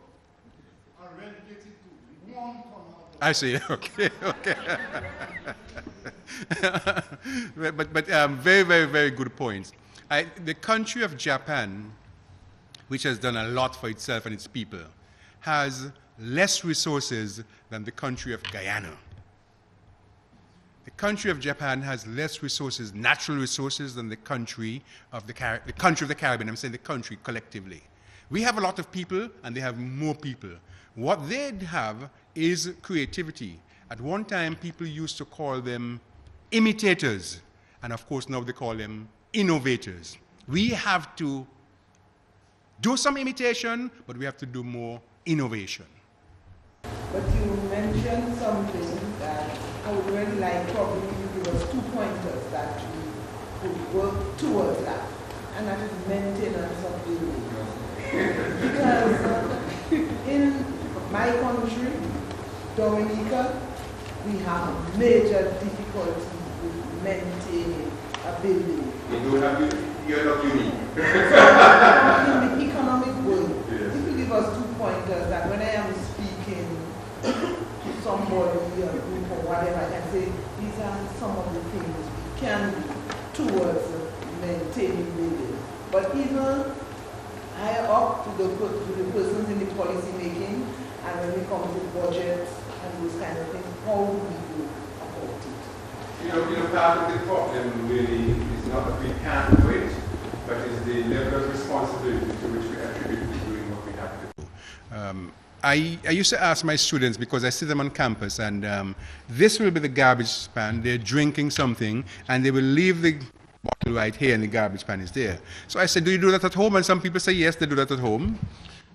are relegated to one corner. I see, okay, okay. but very, very, very good points. The country of Japan, which has done a lot for itself and its people, has less resources than the country of Guyana. The country of Japan has less resources, natural resources, than the country of the Caribbean. I'm saying the country collectively. We have a lot of people, and they have more people. What they have is creativity. At one time, people used to call them imitators, and of course now they call them innovators. We have to do some imitation, but we have to do more innovation. But you mentioned something that I would really like probably to give us 2 pointers that we could work towards that, and that is maintenance of buildings. Because in my country, Dominica, we have major difficulties with maintaining a building. You're not unique. In the economic world, yes. If you give us 2 pointers that when I am speaking to somebody, a group or whatever, I can say, these are some of the things we can do towards maintaining buildings. But even higher up to the persons in the policy making, and when we come to budgets and those kind of things, how do we go about it? You know, part of the problem really is not that we can't do it, but is the level of responsibility to which we attribute to doing what we have to do. I used to ask my students, because I see them on campus, and this will be the garbage pan. They're drinking something, and they will leave the bottle right here, and the garbage pan is there. So I said, do you do that at home? And some people say, yes, they do that at home.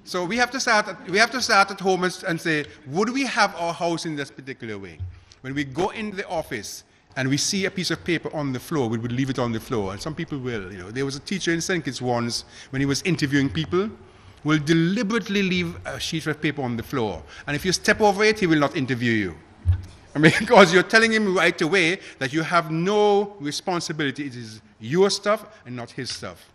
So we have to start at home and say, would we have our house in this particular way? When we go in the office and we see a piece of paper on the floor, we would leave it on the floor. And some people will. You know, there was a teacher in St. Kitts once, when he was interviewing people, will deliberately leave a sheet of paper on the floor. And if you step over it, he will not interview you. I mean, because you're telling him right away that you have no responsibility. It is your stuff and not his stuff.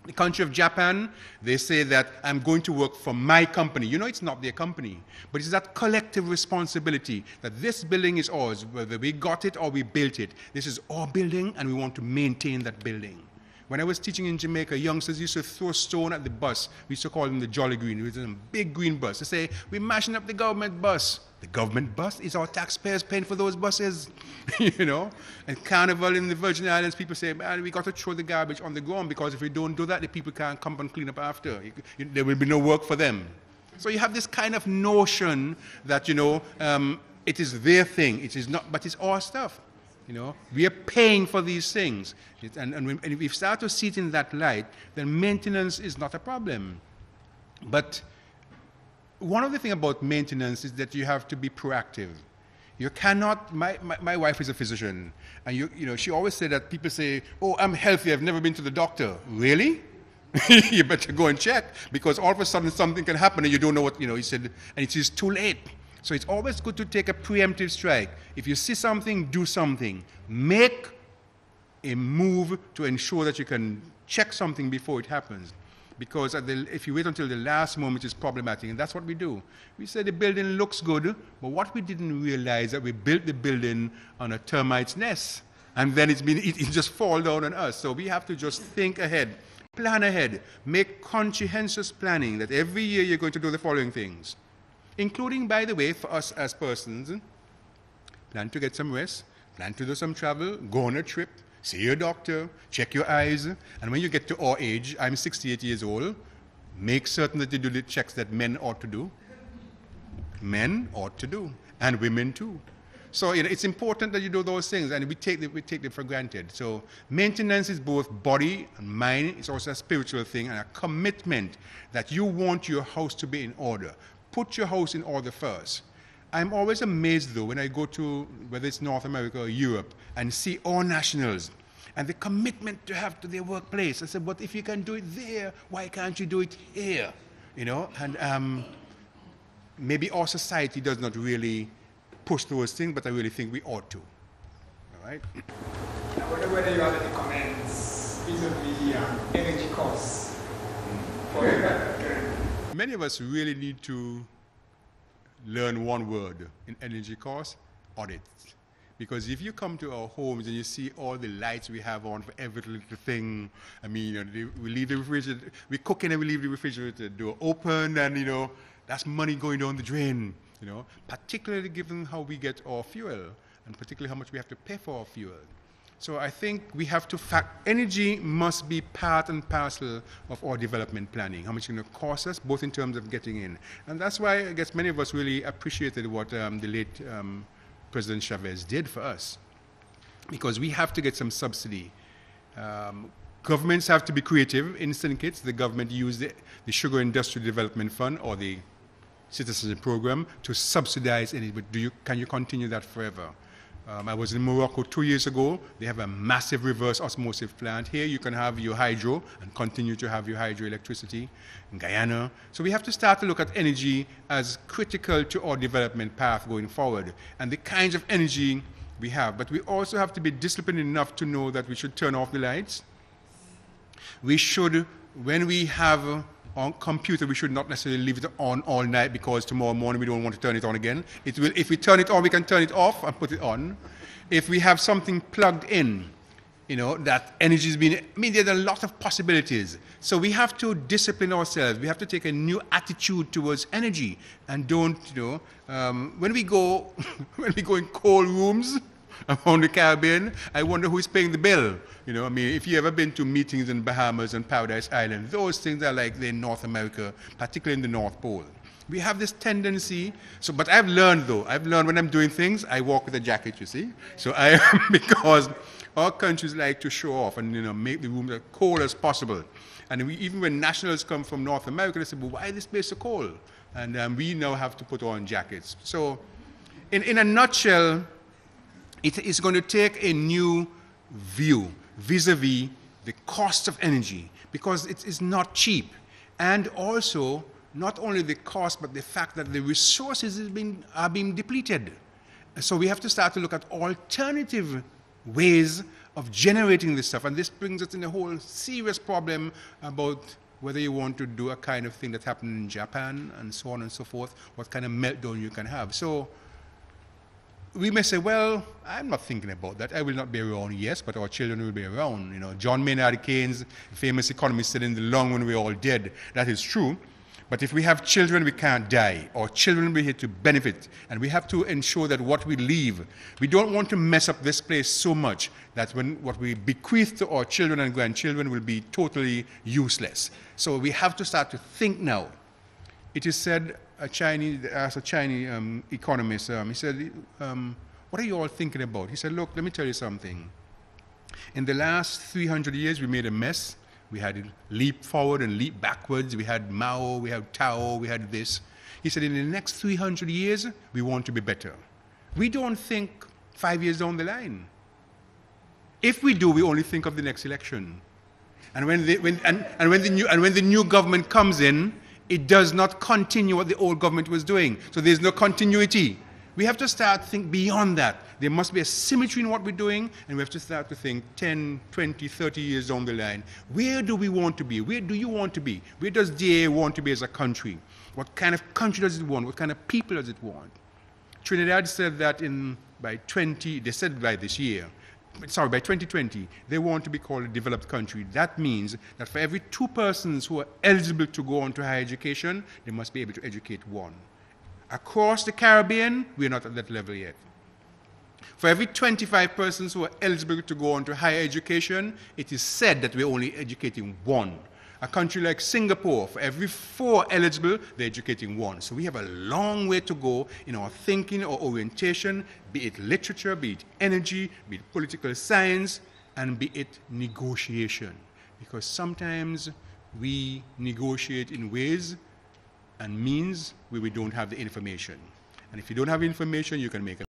The country of Japan, they say that I'm going to work for my company. You know, it's not their company, but it's that collective responsibility that this building is ours, whether we got it or we built it. This is our building, and we want to maintain that building. When I was teaching in Jamaica, youngsters used to throw stone at the bus. We used to call them the Jolly Green. It was a big green bus. They say, we're mashing up the government bus. The government bus is our taxpayers paying for those buses, you know. And Carnival in the Virgin Islands, people say, man, we got to throw the garbage on the ground, because if we don't do that, the people can't come and clean up after. There will be no work for them. So you have this kind of notion that, you know, it is their thing. It is not, but it's our stuff. You know, we are paying for these things. And if we start to see it in that light, then maintenance is not a problem. But one of the things about maintenance is that you have to be proactive. You cannot, my wife is a physician, and you know, she always said that people say, oh, I'm healthy, I've never been to the doctor. Really? You better go and check, because all of a sudden something can happen and you don't know what, you know, he said, and it is too late. So it's always good to take a preemptive strike. If you see something, do something. Make a move to ensure that you can check something before it happens. Because if you wait until the last moment, it's problematic, and that's what we do. We say the building looks good, but what we didn't realize that we built the building on a termite's nest, and then it just fall down on us. So we have to just think ahead, plan ahead, make conscientious planning that every year you're going to do the following things. Including, by the way, for us as persons, plan to get some rest, plan to do some travel, go on a trip, see your doctor, check your eyes, and when you get to our age, I'm 68 years old, make certain that you do the checks that men ought to do. Men ought to do, and women too. So it's important that you do those things, and we take them for granted. So maintenance is both body and mind. It's also a spiritual thing and a commitment that you want your house to be in order. Put your house in order first. I'm always amazed, though, when I go to, whether it's North America or Europe, and see all nationals and the commitment to have to their workplace. I said, but if you can do it there, why can't you do it here? You know, and maybe our society does not really push those things, but I really think we ought to. All right? I wonder whether you have any comments vis-a-vis energy costs. Many of us really need to learn one word in energy costs: audit. Because if you come to our homes and you see all the lights we have on for every little thing, I mean, we leave the refrigerator, we cook and we leave the refrigerator door open, and that's money going down the drain. Particularly given how we get our fuel, and particularly how much we have to pay for our fuel. So I think we have to energy must be part and parcel of our development planning, how much it's going to cost us, both in terms of getting in. And that's why I guess many of us really appreciated what the late President Chavez did for us, because we have to get some subsidy. Governments have to be creative. In St. Kitts, the government used the Sugar Industry Development Fund, or the citizenship program, to subsidize it. But can you continue that forever? I was in Morocco 2 years ago. They have a massive reverse osmosis plant. Here you can have your hydro and continue to have your hydroelectricity in Guyana. So we have to start to look at energy as critical to our development path going forward, and the kinds of energy we have. But we also have to be disciplined enough to know that we should turn off the lights. We should, when we have on computer, we should not necessarily leave it on all night, because tomorrow morning we don't want to turn it on again. If we turn it on, we can turn it off and put it on. If we have something plugged in, that energy is being, there's a lot of possibilities. So we have to discipline ourselves. We have to take a new attitude towards energy, and don't, when we go in cold rooms around the Caribbean, I wonder who's paying the bill. If you've ever been to meetings in Bahamas and Paradise Island, those things are like they're in North America, particularly in the North Pole. We have this tendency, but I've learned when I'm doing things, I walk with a jacket, you see. So because our countries like to show off and make the rooms as cold as possible. And even when nationals come from North America, they say, well, why is this place so cold? And we now have to put on jackets. So in a nutshell, it is going to take a new view vis-a-vis the cost of energy, because it is not cheap. And also, not only the cost, but the fact that the resources are being depleted. So we have to start to look at alternative ways of generating this stuff. And this brings us in a whole serious problem about whether you want to do a kind of thing that happened in Japan and so on and so forth, what kind of meltdown you can have. So we may say, well, I'm not thinking about that. I will not be around, yes, but our children will be around. John Maynard Keynes, famous economist, said in the long when we're all dead. That is true. But if we have children, we can't die. Our children will be here to benefit. And we have to ensure that what we leave, we don't want to mess up this place so much that what we bequeath to our children and grandchildren will be totally useless. So we have to start to think now. It is said, a Chinese economist, he said, what are you all thinking about? He said, look, let me tell you something. In the last 300 years, we made a mess. We had leap forward and leap backwards. We had Mao, we had Tao, we had this. He said, in the next 300 years, we want to be better. We don't think 5 years down the line. If we do, we only think of the next election. And when the new government comes in, it does not continue what the old government was doing. So there's no continuity. We have to start to think beyond that. There must be a symmetry in what we're doing, and we have to start to think 10, 20, 30 years down the line. Where do we want to be? Where do you want to be? Where does DA want to be as a country? What kind of country does it want? What kind of people does it want? Trinidad said that by 2020, they want to be called a developed country. That means that for every 2 persons who are eligible to go on to higher education, they must be able to educate 1. Across the Caribbean, we are not at that level yet. For every 25 persons who are eligible to go on to higher education, it is said that we're only educating 1. A country like Singapore, for every 4 eligible, they're educating 1. So we have a long way to go in our thinking or orientation, be it literature, be it energy, be it political science, and be it negotiation. Because sometimes we negotiate in ways and means where we don't have the information. And if you don't have information, you can make a